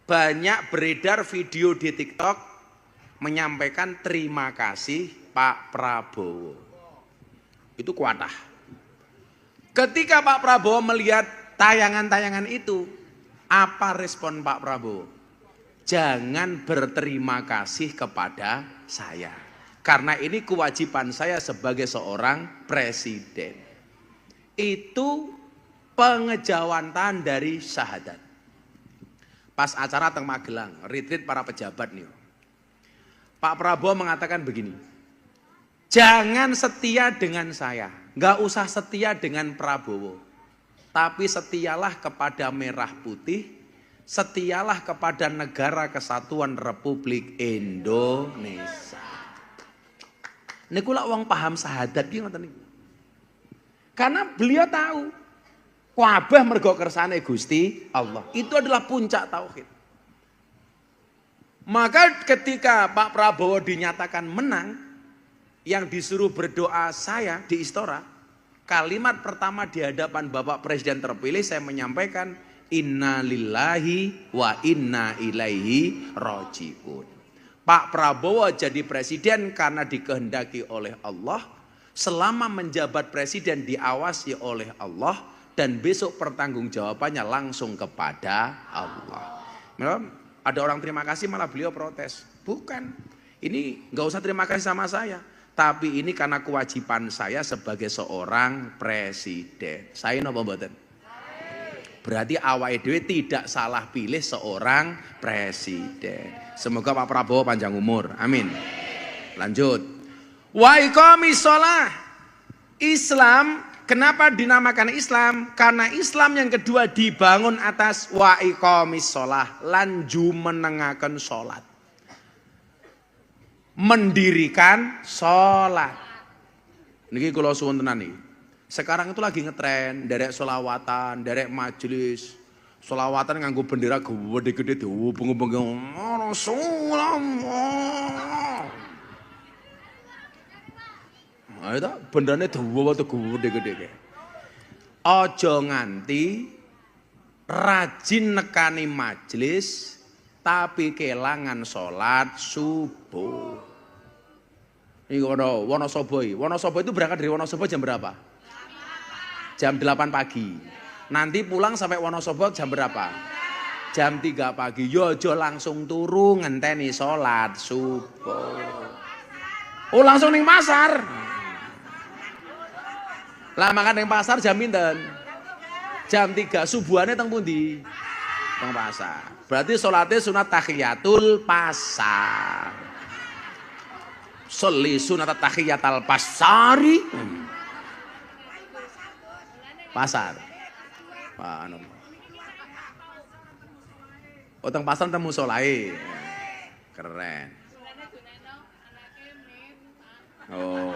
Banyak beredar video di TikTok menyampaikan terima kasih Pak Prabowo. Itu kuatah. Ketika Pak Prabowo melihat tayangan-tayangan itu, apa respon Pak Prabowo? Jangan berterima kasih kepada saya. Karena ini kewajiban saya sebagai seorang presiden. Itu pengejawantahan dari syahadat. Pas acara teng Magelang, retreat para pejabat nih. Pak Prabowo mengatakan begini. Jangan setia dengan saya. Nggak usah setia dengan Prabowo. Tapi setialah kepada Merah Putih, setialah kepada Negara Kesatuan Republik Indonesia. Niku lak wong paham syahadat ki ngoten niku. Karena beliau tahu kabeh mergo kersane Gusti Allah. Itu adalah puncak tauhid. Maka ketika Pak Prabowo dinyatakan menang, yang disuruh berdoa saya di Istora, kalimat pertama di hadapan Bapak Presiden terpilih saya menyampaikan inna lillahi wa inna ilaihi rajiun. Pak Prabowo jadi presiden karena dikehendaki oleh Allah, selama menjabat presiden diawasi oleh Allah, dan besok pertanggungjawabannya langsung kepada Allah. Ada orang terima kasih malah beliau protes. Bukan, ini nggak usah terima kasih sama saya. Tapi ini karena kewajiban saya sebagai seorang presiden. Saya napa mboten? Berarti awake dhewe tidak salah pilih seorang presiden. Semoga Pak Prabowo panjang umur. Amin. Lanjut. Wa iqamis shalah. Islam, kenapa dinamakan Islam? Karena Islam yang kedua dibangun atas wa iqamis shalah, lan jumenengaken salat. Mendirikan sholat. Niki kula suwun tenan nih. Sekarang itu lagi ngetren, derek sholawatan, derek majelis. Sholawatan nganggo bendera gede-gede diubung-ubung. Rasulullah. Ayo ta, benderane dawa gede-gede. Aja nganti rajin nekani majelis tapi kelangan sholat subuh. Ini Wonosobo. Wonosobo itu berangkat dari Wonosobo jam berapa? Jam 8 pagi. Nanti pulang sampai Wonosobo jam berapa? Jam 3 pagi. Yojo langsung turu ngenteni sholat subuh. Oh langsung ning pasar. Lah makan ning pasar jam pinten? Jam 3 subuhane teng pundi? Teng pasar. Berarti sholatnya sunat tahiyatul pasar. Sholli sunat tahiyatul pasari. Pasar. Utang pasar temu solahe. Keren. Oh.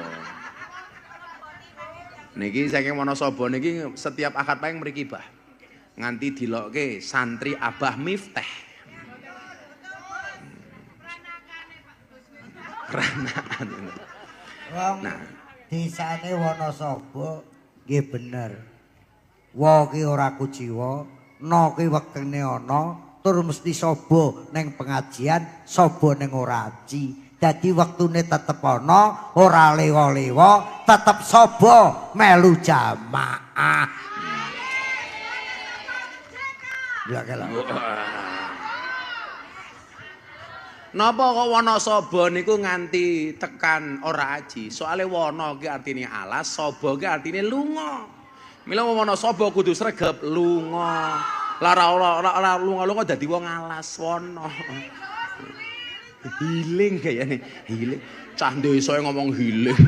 Niki saking Wonosobo niki setiap akad payung mriki bah. Nganti dilokke santri Abah Miftah. Ranakan. Wong desane Wonosobo nggih bener. Wo ki ora kuciwa, no ki wektene ana, tur mesti sobo ning pengajian, sobo ning ora aji. Dadi wektune tetep ana, ora lewo-lewo, tetep sobo melu jamaah. Napa kok Wonosobo niku nganti tekan ora aji? Soale wono ki artine alas, sobo ki artine lunga. Mila Wonosobo kudu sregep lunga. Ora lunga-lunga dadi wong alas wono. Healing kayane, healing. Cah desa ngomong healing.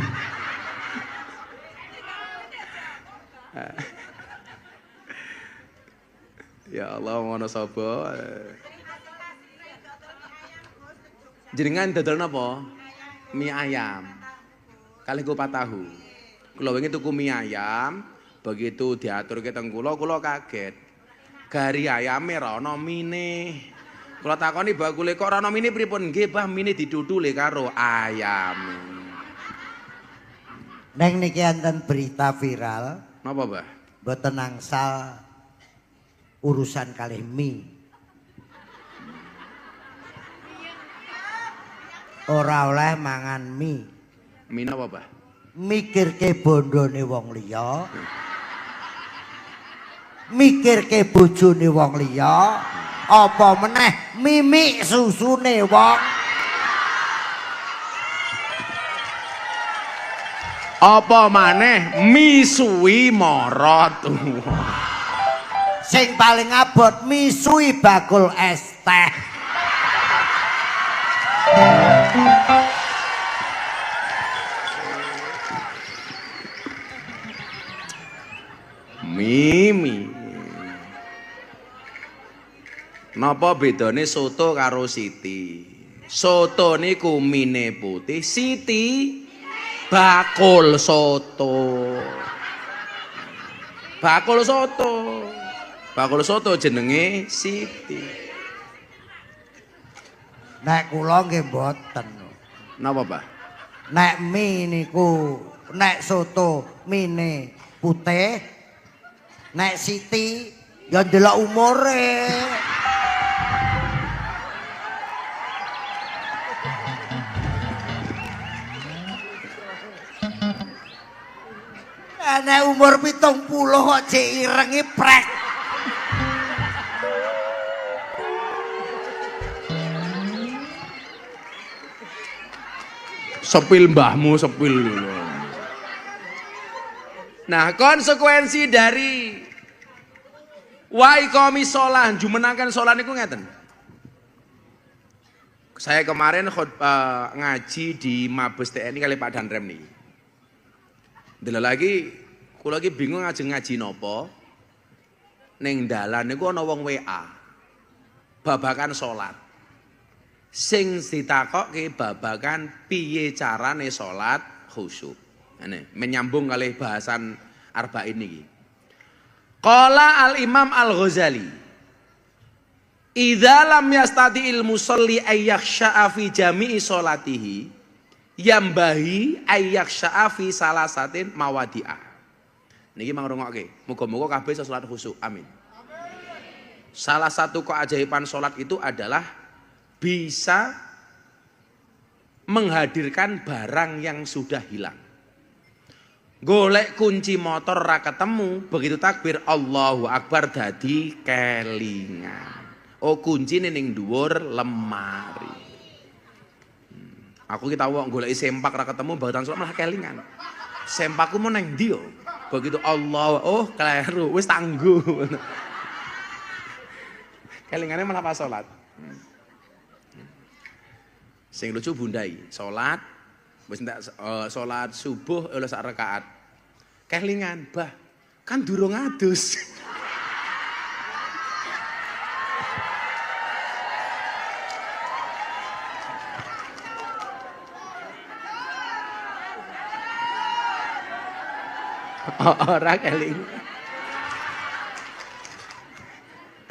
Ya Allah Wonosobo. Jenengan dodol napa? Mie ayam. Kalih kupat tahu. Kula wingi tuku mie ayam, begitu diaturke teng kula kaget. Gari ayame ra ana mine. Kula takoni bakule kok ora ana mine pripun? Nggih, Bah, mine didudule karo ayam. Neng niki enten berita viral. Napa, Bah? Mboten angsal urusan kalih mie. Ora oleh mangan mie. Mie napa, Bah? Mikirke bondone wong liya. Mikirke bojone wong liya. Apa meneh mimik susune wong. Apa maneh misui marot. Sing paling abot misui bakul es teh. Mimi. Napa bedane soto karo siti? Soto niku mine putih, siti bakul soto. Bakul soto. Bakul soto jenenge siti. Nek kula nggih mboten. Napa, Pak? Nek mie niku, nek soto mine putih, nek siti ya ndelok umure. Nek umur 70 kok jek irengi prek. Sepil mbahmu sepil. Nah, konsekuensi dari wa iqamis shalah, jumenangkan shalah niku ngeten. Saya kemarin ngaji di Mabes TNI kali Pak Danrem nih. Delok lagi, kula lagi bingung ngaji napa. Ning dalan niku ana wong WA. Babakan salat. Sing ditakokke babakan piye carane salat khusyuk. Ngene, menyambung kali bahasan arba'in niki. Qala al-Imam Al-Ghazali, idza lam yastati'il musalli ayyakhsha'a fi jami'i salatihi yambahi ayyakhsha'a fi salasatin mawadi'ah. Niki mang rungokke, muga-muga kabeh iso salat khusyuk. Amin. Salah satu keajaiban salat itu adalah bisa menghadirkan barang yang sudah hilang. Golek kunci motor ra ketemu, begitu takbir Allahu Akbar dadi kelingan. Oh, kuncine ning dhuwur lemari. Aku ki tau golek sempak ra ketemu, bagian salat malah kelingan. Sempakku mau nang ndi yo? Begitu Allah, oh kleru, wis tangguh. Kelingane malah pas salat. Sing lucu bundai, salat wis entek salat subuh oleh sak rakaat. Kelingan, bah, kan durung adus. Ora keling.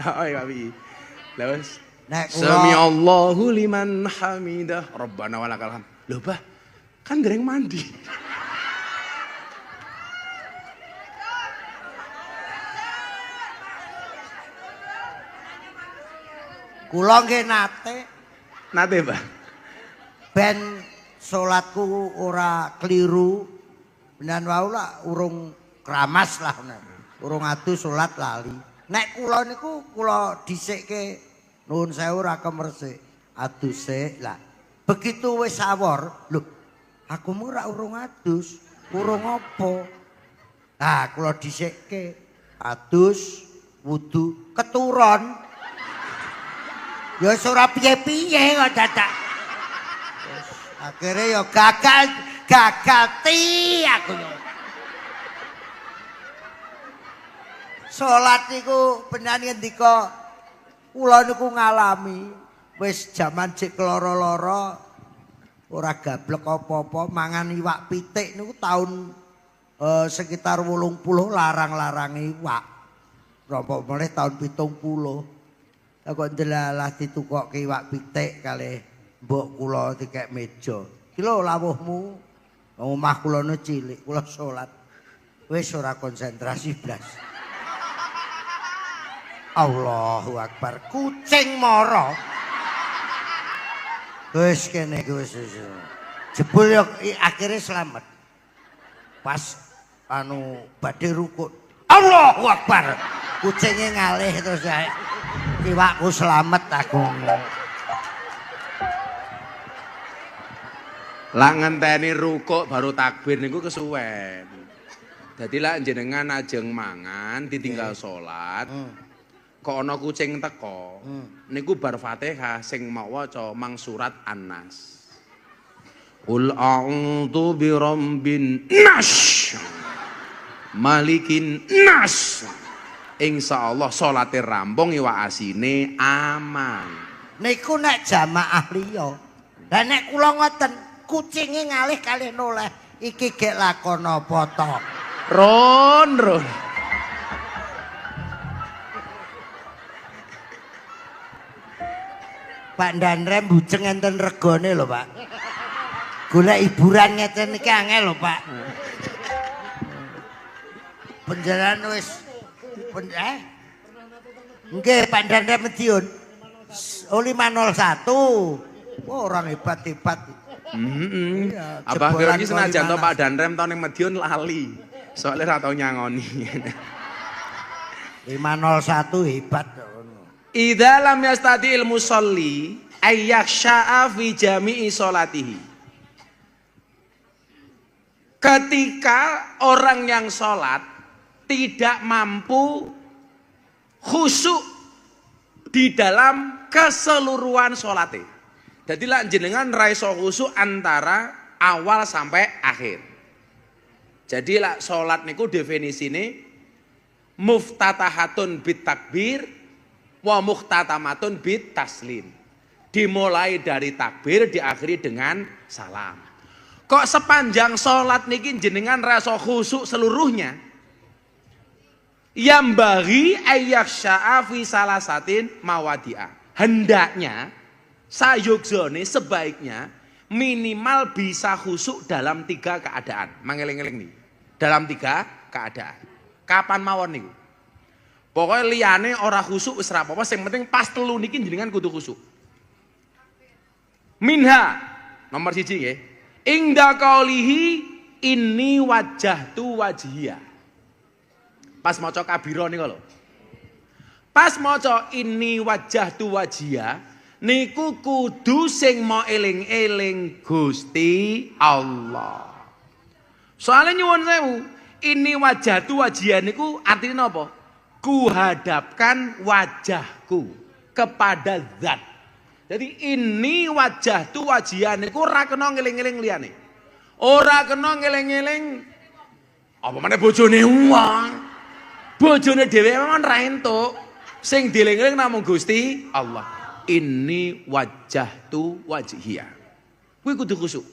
Oh iya Pak. Lah wis. Nek Sami kula Allahu liman hamidah. Rabbana walakal hamd. Lho, Bah. Kan dereng mandi. kula nggih nate Nate, Bah. ben salatku ora kliru. Benan wau lah urung kramas lah. Urung adu salat lali. Nek kula niku kula dhisikke nuwun sewu ra kemersik. Adus sik lah. Begitu wis sawor, lho aku mu ora urung adus. Urung apa? Nah, kula dhisikke adus wudu keturon. Ya wis ora piye-piye kok dadak. Akhire ya gagal ti aku. Salat niku benan ngendika kula niku ngalami wis jaman jek lara-lara ora gablek apa-apa mangan iwak pitik niku taun sekitar 80 larang-larang iwak. Rompok meneh taun 70. Kok ndelalah ditukokke iwak pitik kalih mbok kula dikek meja. Ki lho lawuhmu. Omah kula nu cilik, kula salat. Wis ora konsentrasi blas. Allahu Akbar, kucing mara. Wis kene iki wis. Jebul yo akhire slamet. Pas anu badhe rukuk. Allahu Akbar. Kucinge ngalih terus iwakku slamet aku. Lah ngenteni rukuk baru takbir niku kesuwen. Dadi lak jenengan ajeng mangan ditinggal salat. Kok ana kucing teko. Niku bar Fatihah sing mau waca mang surat An-Nas. Qul a'udzu birabbin nas. Malikin nas. Insyaallah salate rampung iwak asine aman. Niku nek jamaah liya. Lah nek kula ngoten kucinge ngalih kalih noleh. Iki gek lakon apa to? Ron. Pak Dandrem bujeng enten regane lho, Pak. Golek hiburan ngeten iki angel lho, Pak. Penjalan wis nggih Pak Dandrem Medion. 501. Wah, orang hebat-hebat. Abah kira iki senajan to Pak Dandrem to ning Medion lali. Soalnya ra tau nyangoni. 501 hebat. Idza lam yastati'il musalli ayyaksha'a fi jami'i sholatihi. Ketika orang yang sholat tidak mampu khusyuk di dalam keseluruhan sholatnya. Jadi lah jenengan raiso khusyuk antara awal sampai akhir. Jadi lah sholat niku definisine muftatahatun bit takbir wa muhtatamatun bit taslim. Dimulai dari takbir, diakhiri dengan salam. Kok sepanjang sholat niki jenengan rasa khusyuk seluruhnya? Yang bagi ayyaksha'a fi salasatin mawadi'ah. Hendaknya sayugzone sebaiknya minimal bisa khusyuk dalam 3 keadaan. Mangeling-eling nih. Dalam 3 keadaan. Kapan mawon niku? Pokoknya liyane ora khusyuk wis ra apa-apa, sing penting pas telu niki jenengan kudu khusyuk. Minha nomor 1 nggih. Ingda qaulihi inni wajjahtu wajhiya. Pas maca kabira niku lho. Pas maca inni wajjahtu wajhiya niku kudu sing mau eling-eling Gusti Allah. Soalnya nyuwun sewu, inni wajjahtu wajhiya niku artinya apa? Kuhadapkan wajahku kepada zat. Jadi ini wajah tu wajian niku ora kena ngeling-eling liyane. Ora kena ngeling-eling apa meneh bojone wong. Bojone dhewe memang ra entuk. Sing dieling-eling namung Gusti Allah. Ini wajah tu wajhiya. Kuwi kudu khusyuk.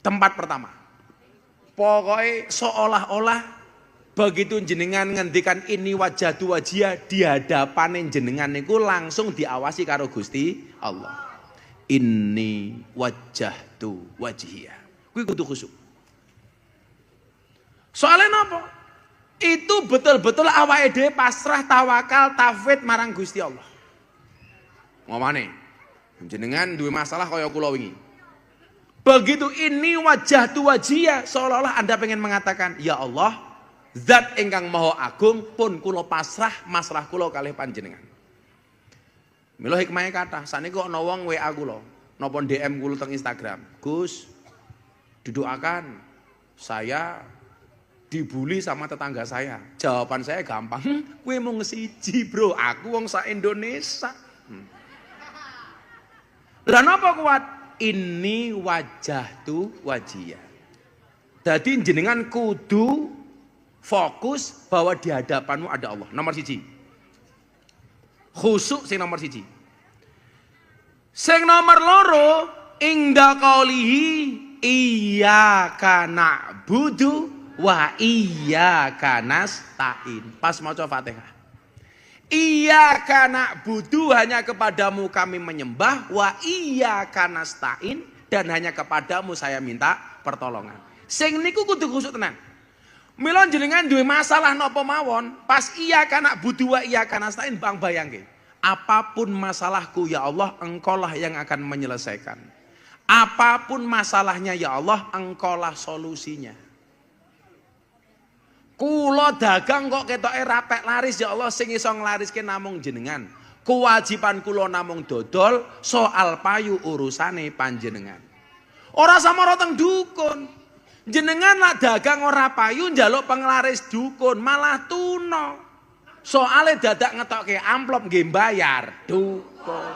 Tempat pertama. Pokoknya seolah-olah begitu jenengan ngendikan ini wajah tu wajia di hadapan jenengan niku langsung diawasi karo Gusti Allah. Ini wajah tu wajia. Kuwi kudu khusuk. Soalnya napa? Itu betul-betul awake dhewe pasrah tawakal tafwid marang Gusti Allah. Ngomane, jenengan duwe masalah kaya kula wingi. Begitu ini wajah tu wajia, seolah-olah Anda pengen mengatakan, ya Allah, zat ingkang maha agung pun kula pasrah masalah kula kalih panjenengan. Mila hikmahe kathah, saniki kok ana wong WA kula, napa DM kula teng Instagram. Gus, didoakan saya dibully sama tetangga saya. Jawaban saya gampang, kowe mung siji, Bro, aku wong sak Indonesia. Lah napa kuat? Ini wajah tu wajia. Jadi jenengan kudu fokus bahwa di hadapanmu ada Allah. Nomor siji. Khusuk sing nomor siji. Sing nomor loro, inda qaulihi iyyaka na'budu wa iyyaka nasta'in. Pas maca Fatihah. Iyyaka na'budu, hanya kepadamu kami menyembah, wa iyyaka nasta'in, dan hanya kepadamu saya minta pertolongan. Sing niku kudu khusuk tenan. Mila jenengan duwe masalah napa mawon, pas iyyaka na'budu wa iyyaka nasta'in bang bayangke. Apapun masalahku ya Allah, Engkaulah yang akan menyelesaikan. Apapun masalahnya ya Allah, Engkaulah solusinya. Kula dagang kok ketoke rapek laris ya Allah, sing iso nglariske namung jenengan. Kewajiban kula namung dodol, soal payu urusane panjenengan. Ora samara teng dukun. Jenengan lak dagang ora payu njaluk penglaris dukun, malah tuna. Soale dadak ngetokke amplop nggih bayar dukun.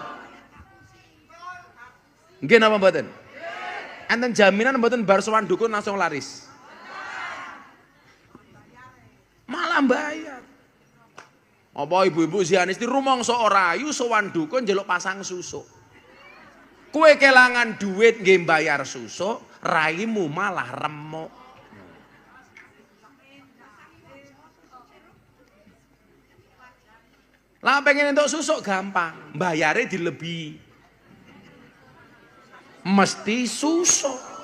Nggih napa mboten? Enten jaminan mboten bar sowan dukun langsung laris? Malah bayar. Apa ibu-ibu Zianis di rumangsa ora ayu sowan dukun njaluk pasang susuk. Kowe kelangan duit nggih bayar susuk, raimu malah remuk. Lah pengen entuk susuk gampang, bayare dilebi. Mesti susuk.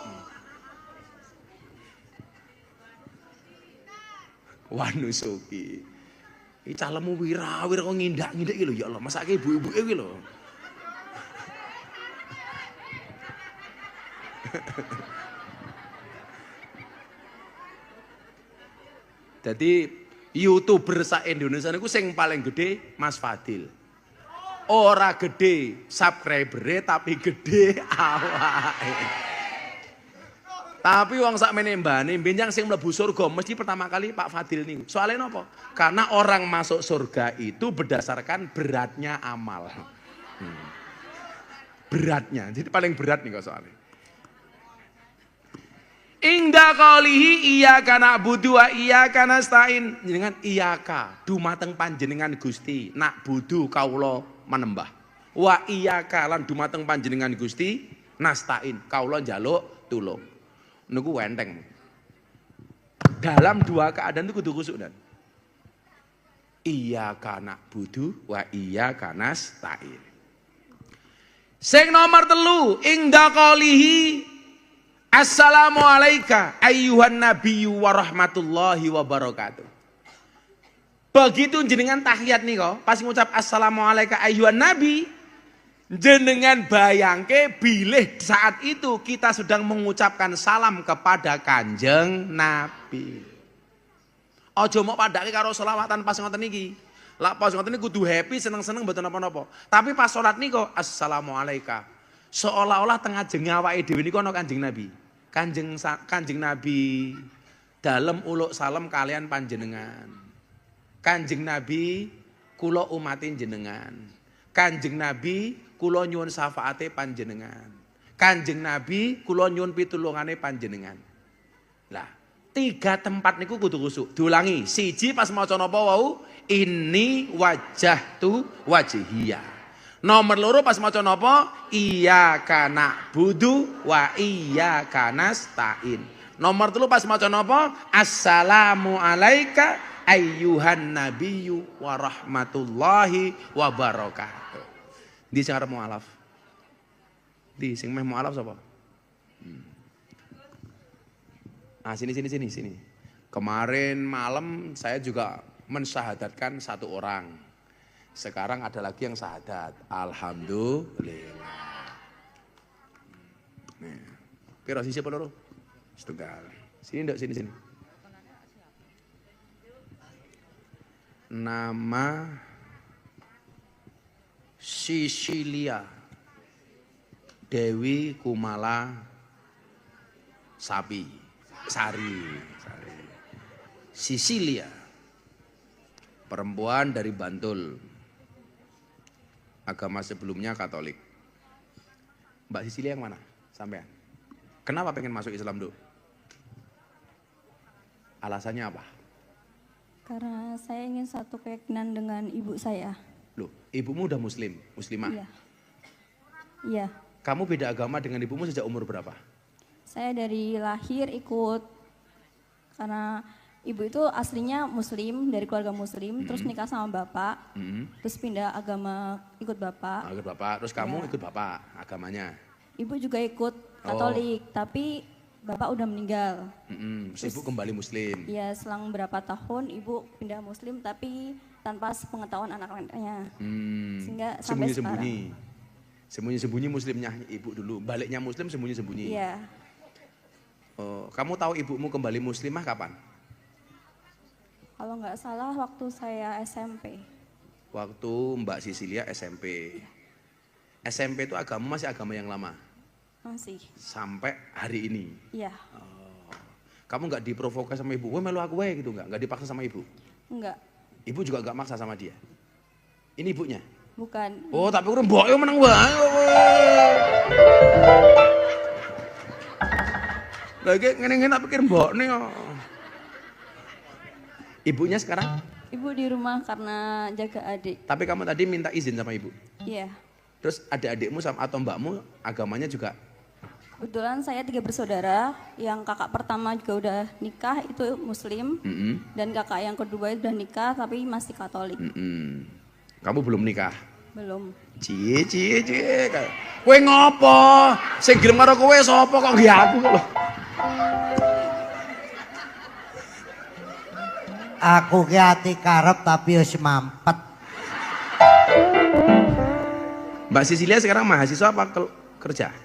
Wanu Suki. Iki calemu wirawir kok ngindak-ngindak iki lho ya Allah, masake ibu-ibuke iki lho. Jadi YouTuber sak Indonesia niku sing paling gede Mas Fadil. Ora gede subscribere tapi gede awake. Tapi wong sakmene mbane benjang sing mlebu surga mesti pertama kali Pak Fadil niku. Soalnya napa? Karena orang masuk surga itu berdasarkan beratnya amal. Beratnya. Jadi paling berat nih kok soalnya. Inda qaulihi iyyaka na'budu wa iyyaka nasta'in. Jenengan iyyaka dumateng panjenengan Gusti, na'budu kawula manembah. Wa iyyaka lan dumateng panjenengan Gusti, nasta'in kawula njaluk tulung. Niku wenteng. Dalam dua keadaan itu kudu khusuk dan. Iyyaka na'budu wa iyyaka nasta'in. Sing nomor 3, inda qaulihi assalamu alayka ayyuhan nabiyyu wa rahmatullahi wa barakatuh. Begitu jenengan tahiyat nih kok, pas ngucap assalamu alayka ayyuhan nabi, jenengan bayangke bilih saat itu kita sedang mengucapkan salam kepada Kanjeng Nabi. Aja mau padake karo selawatan pas ngoten iki. Lah pas ngoten iki kudu happy seneng-seneng mboten napa-napa. Tapi pas salat niku assalamu alayka. Seolah-olah tengah jeng awake dhewe niku ana Kanjeng Nabi. Kanjeng Nabi dalem uluk salam kalian panjenengan. Kanjeng Nabi kula umatin jenengan. Kanjeng Nabi kula nyuwun syafaate panjenengan. Kanjeng Nabi kula nyuwun pitulungane panjenengan. Lah, 3 tempat niku kudu khusuk. Diulangi, siji pas maca napa wau? Ini wajahtu wajhiyah. Nomor 2 pas maca napa? Iyyaka na'budu wa iyyaka nasta'in. Nomor 3 pas maca napa? Assalamu alaika ayyuhan nabiyyu wa rahmatullahi wa barakatuh. Di sing arep mualaf. Di sing meh mualaf sapa? Ah sini. Kemarin malam saya juga mensyahadatkan 1 orang. Sekarang ada lagi yang syahadat. Alhamdulillah. Nih. Piro sisi apa loro? Setunggal. Sini ndak sini. Nama Sisilia Dewi Kumala Sari. Sisilia, perempuan dari Bantul, agama sebelumnya Katolik. Mbak Sisilia yang mana? Sampean? Kenapa pengen masuk Islam, Dok? Alasannya apa? Karena saya ingin satu keyakinan dengan ibu saya. Loh, ibumu udah muslimah? Iya. Kamu beda agama dengan ibumu sejak umur berapa? Saya dari lahir ikut, karena ibu itu aslinya muslim, dari keluarga muslim, terus nikah sama bapak, terus pindah agama ikut bapak. Ikut bapak, terus kamu ikut bapak agamanya? Ibu juga ikut Katolik, tapi bapak udah meninggal. Terus ibu kembali muslim? Iya, selang berapa tahun ibu pindah muslim, tapi tanpa sepengetahuan anak-anaknya. Sehingga sampai sekarang. Sembunyi-sembunyi muslimnya ibu dulu, baliknya muslim sembunyi-sembunyi. Iya. Oh, kamu tahu ibumu kembali muslimah kapan? Kalau nggak salah waktu saya SMP. Waktu Mbak Sisilia SMP. SMP itu agama masih agama yang lama? Masih. Sampai hari ini? Iya. Kamu nggak diprovokasi sama ibu? Weh melu aku weh gitu nggak dipaksa sama ibu? Enggak. Ibu juga nggak maksa sama dia? Ini ibunya? Bukan. Oh tapi udah mbok menang wae. Lagi ngene-ngene tak pikir mbok nih. Ibunya sekarang? Ibu di rumah karena jaga adik. Tapi kamu tadi minta izin sama ibu? Iya. Terus adik-adikmu atau mbakmu agamanya juga? Kebetulan saya 3 bersaudara, yang kakak pertama juga udah nikah itu muslim, dan kakak yang kedua udah nikah tapi masih Katolik. Kamu belum nikah? Belum. Cie. Kowe ngopo? Sing gelem karo kowe sapa kok nggih aku kok. Aku ki ati karep tapi wis mampet. Mbak Sisilia sekarang mahasiswa apa kerja?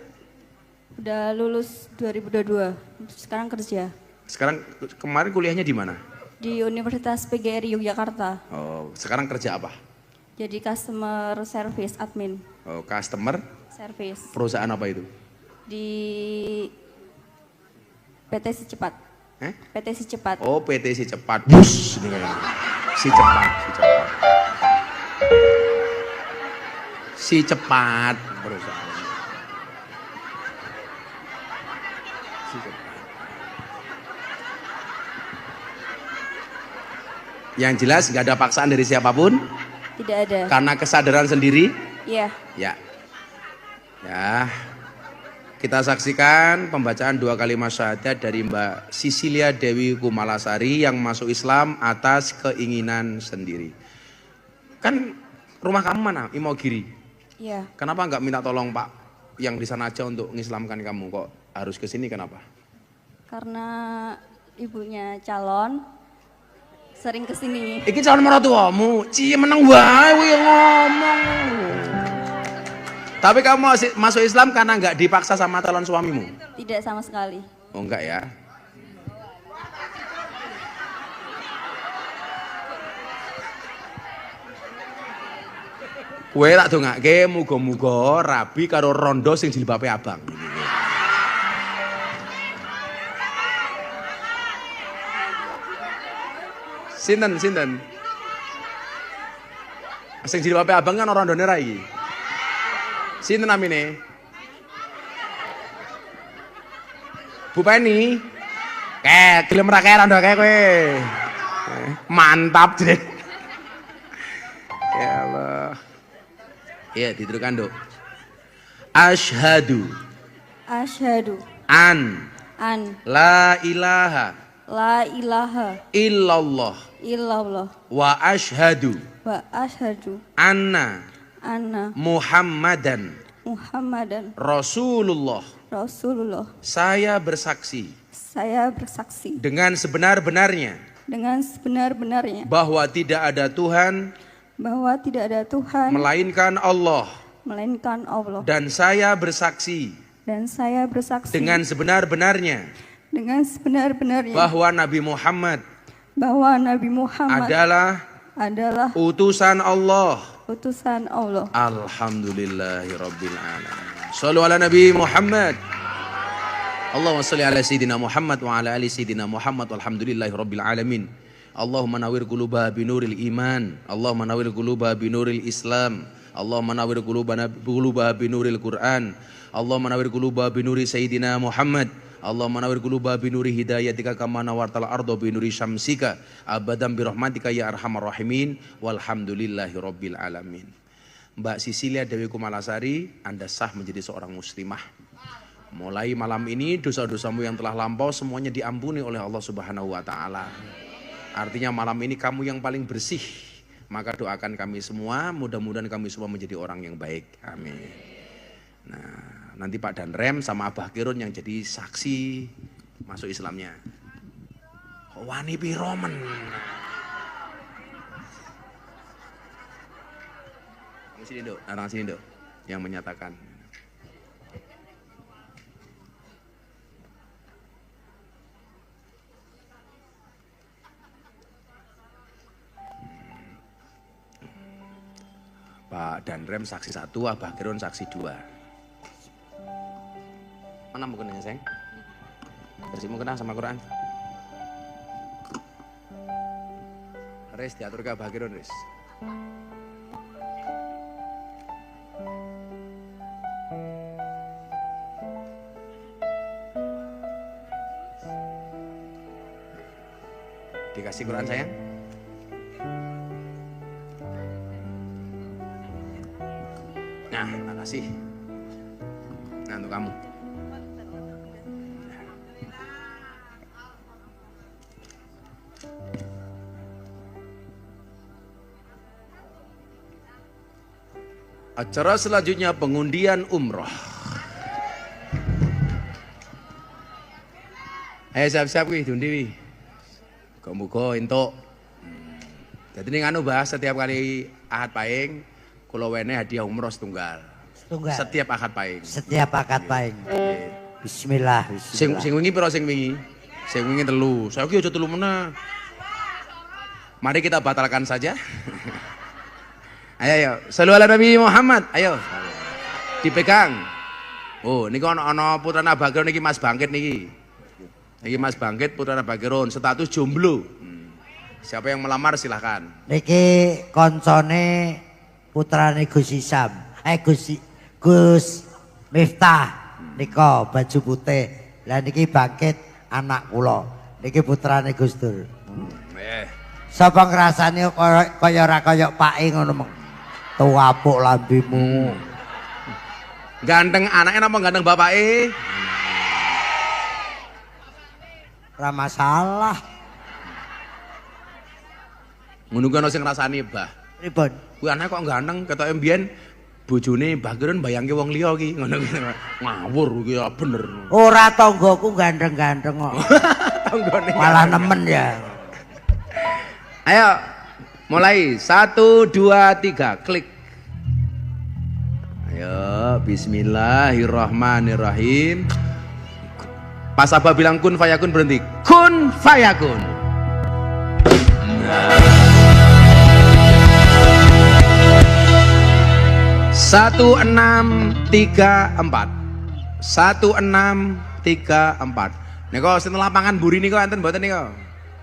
Udah lulus 2022, sekarang kerja. Sekarang kemarin kuliahnya di mana? Di Universitas PGRI Yogyakarta. Oh, sekarang kerja apa? Jadi customer service admin. Oh, customer Service. perusahaan apa itu? Di PT Si Cepat. PT Si Cepat. Oh, PT Si Cepat. Bus ini kayaknya. Si Cepat. Si Cepat perusahaan. Si Cepat. Yang jelas nggak ada paksaan dari siapapun. Tidak ada. Karena kesadaran sendiri. Iya. Ya. Kita saksikan pembacaan 2 kalimat syahadat dari Mbak Sisilia Dewi Kumalasari yang masuk Islam atas keinginan sendiri. Kan rumah kamu mana? Imogiri. Iya. Kenapa nggak minta tolong Pak yang di sana aja untuk mengislamkan kamu? Kok harus ke sini kenapa? Karena ibunya calon, sering kesini. Iki calon mertuamu, cie menang wae kowe ngomong. Tapi kamu masuk Islam karena nggak dipaksa sama calon suamimu? Tidak sama sekali. Oh enggak ya? Kue tak dongake muga-muga rabi karo rondo sing jilbabe abang. Sinten? Sing jilbabe abang kan rondone ra iki. Sinten namine? Bu Penny. Gelem ra kae rondo kae kowe. Mantap, Dek. Ya Allah. Iya, diteruskan, Dok. Asyhadu Asyhadu an la ilaha la ilaha illallah illallah wa asyhadu wa asyhadu anna anna Muhammadan Muhammadan Rasulullah. Rasulullah. Saya bersaksi Saya bersaksi dengan sebenar-benarnya dengan sebenar-benarnya bahwa tidak ada Tuhan bahwa tidak ada Tuhan melainkan Allah, melainkan Allah, dan saya bersaksi dan saya bersaksi dengan sebenar-benarnya dengan sebenar-benarnya bahwa Nabi Muhammad adalah utusan Allah. utusan Allah. Alhamdulillahirabbil alamin. Shallu ala Nabi Muhammad. Allahumma shalli ala sayyidina Muhammad wa ala ali sayyidina Muhammad walhamdulillahirabbil alamin. Allahumma nawwir quluba binuril iman, Allahumma nawwir quluba binuril Islam, Allahumma nawwir quluba binuril Quran, Allahumma nawwir quluba binuri sayyidina Muhammad, Allahumma nawwir quluba binuri hidayatika kama nawartal arda binuri syamsika abadan birahmatika ya arhamar rahimin walhamdulillahirabbil alamin. Mbak Sisilia Dewi Kumalasari, Anda sah menjadi seorang muslimah. Mulai malam ini dosa-dosamu yang telah lampau semuanya diampuni oleh Allah Subhanahu wa taala. Artinya malam ini kamu yang paling bersih. Maka doakan kami semua, mudah-mudahan kami semua menjadi orang yang baik. Amin. Nah, nanti Pak Danrem sama Abah Kirun yang jadi saksi masuk Islamnya. Wani piromen. Sini Dok, datang sini Dok, yang menyatakan. Pak Danrem saksi 1, Abah Kirun saksi 2. Mana bukunya sayang? Bersihmu kena sama Quran. Res diatur ke Abah Kirun Res. Dikasih Quran sayang. Nah, makasih. Nah, untuk kamu. Acara selanjutnya pengundian umroh. Ayo siap-siap wih, dundi wih. Muga-muga entuk. Jadi ini nganu bahas setiap kali Ahad Pahing kula wene hadiah umroh setunggal. Setiap Ahad Pahing. Setiap Ahad Pahing. Bismillah. Sing wingi pira sing wingi? Sing wingi 3. Saiki aja 3 meneh. Mari kita batalkan saja. Ayo. Shallu ala Nabi Muhammad. Ayo. Dipegang. Oh, niki ana putrane Abah Kirun niki Mas Bangkit niki. Niki Mas Bangkit putrane Abah Kirun, status jomblo. Siapa yang melamar silahkan. Niki koncone putrane Gus Isam. Gus Miftah. Nika baju putih. Lah niki Bangkit anak kula. Niki putrane Gus Dur. Sapa ngrasani kaya ora kaya pake ngono mong. Tuapuk lambimu. Ganteng anaknya apa ganteng bapake? Ora masalah. Ngono kuwi ana sing ngrasani, Mbah. Pripun? Kuwi anak kok ganteng, ketoke mbiyen bojone Mbah Kirun bayangke wong liya ki, ngono kuwi. Ngawur kuwi ya bener. Ora tanggoku gandeng-gandeng kok. Tanggane malah nemen ya. Ayo, mulai 1, 2, 3, klik. Ayo, bismillahirrahmanirrahim. Pas Abah bilang kun fayakun berhenti. Kun fayakun. Satu, 6, 3, 4. 1, 6, 3, 4. Niko setelah lapangan buri niko enten mboten niko.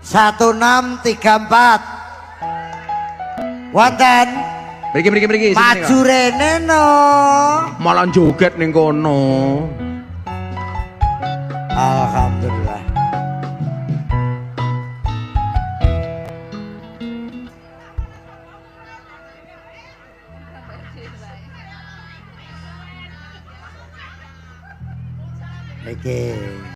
1634. Wonten. Mriki. Maju rene no. Malah joget ning kono. Alhamdulillah.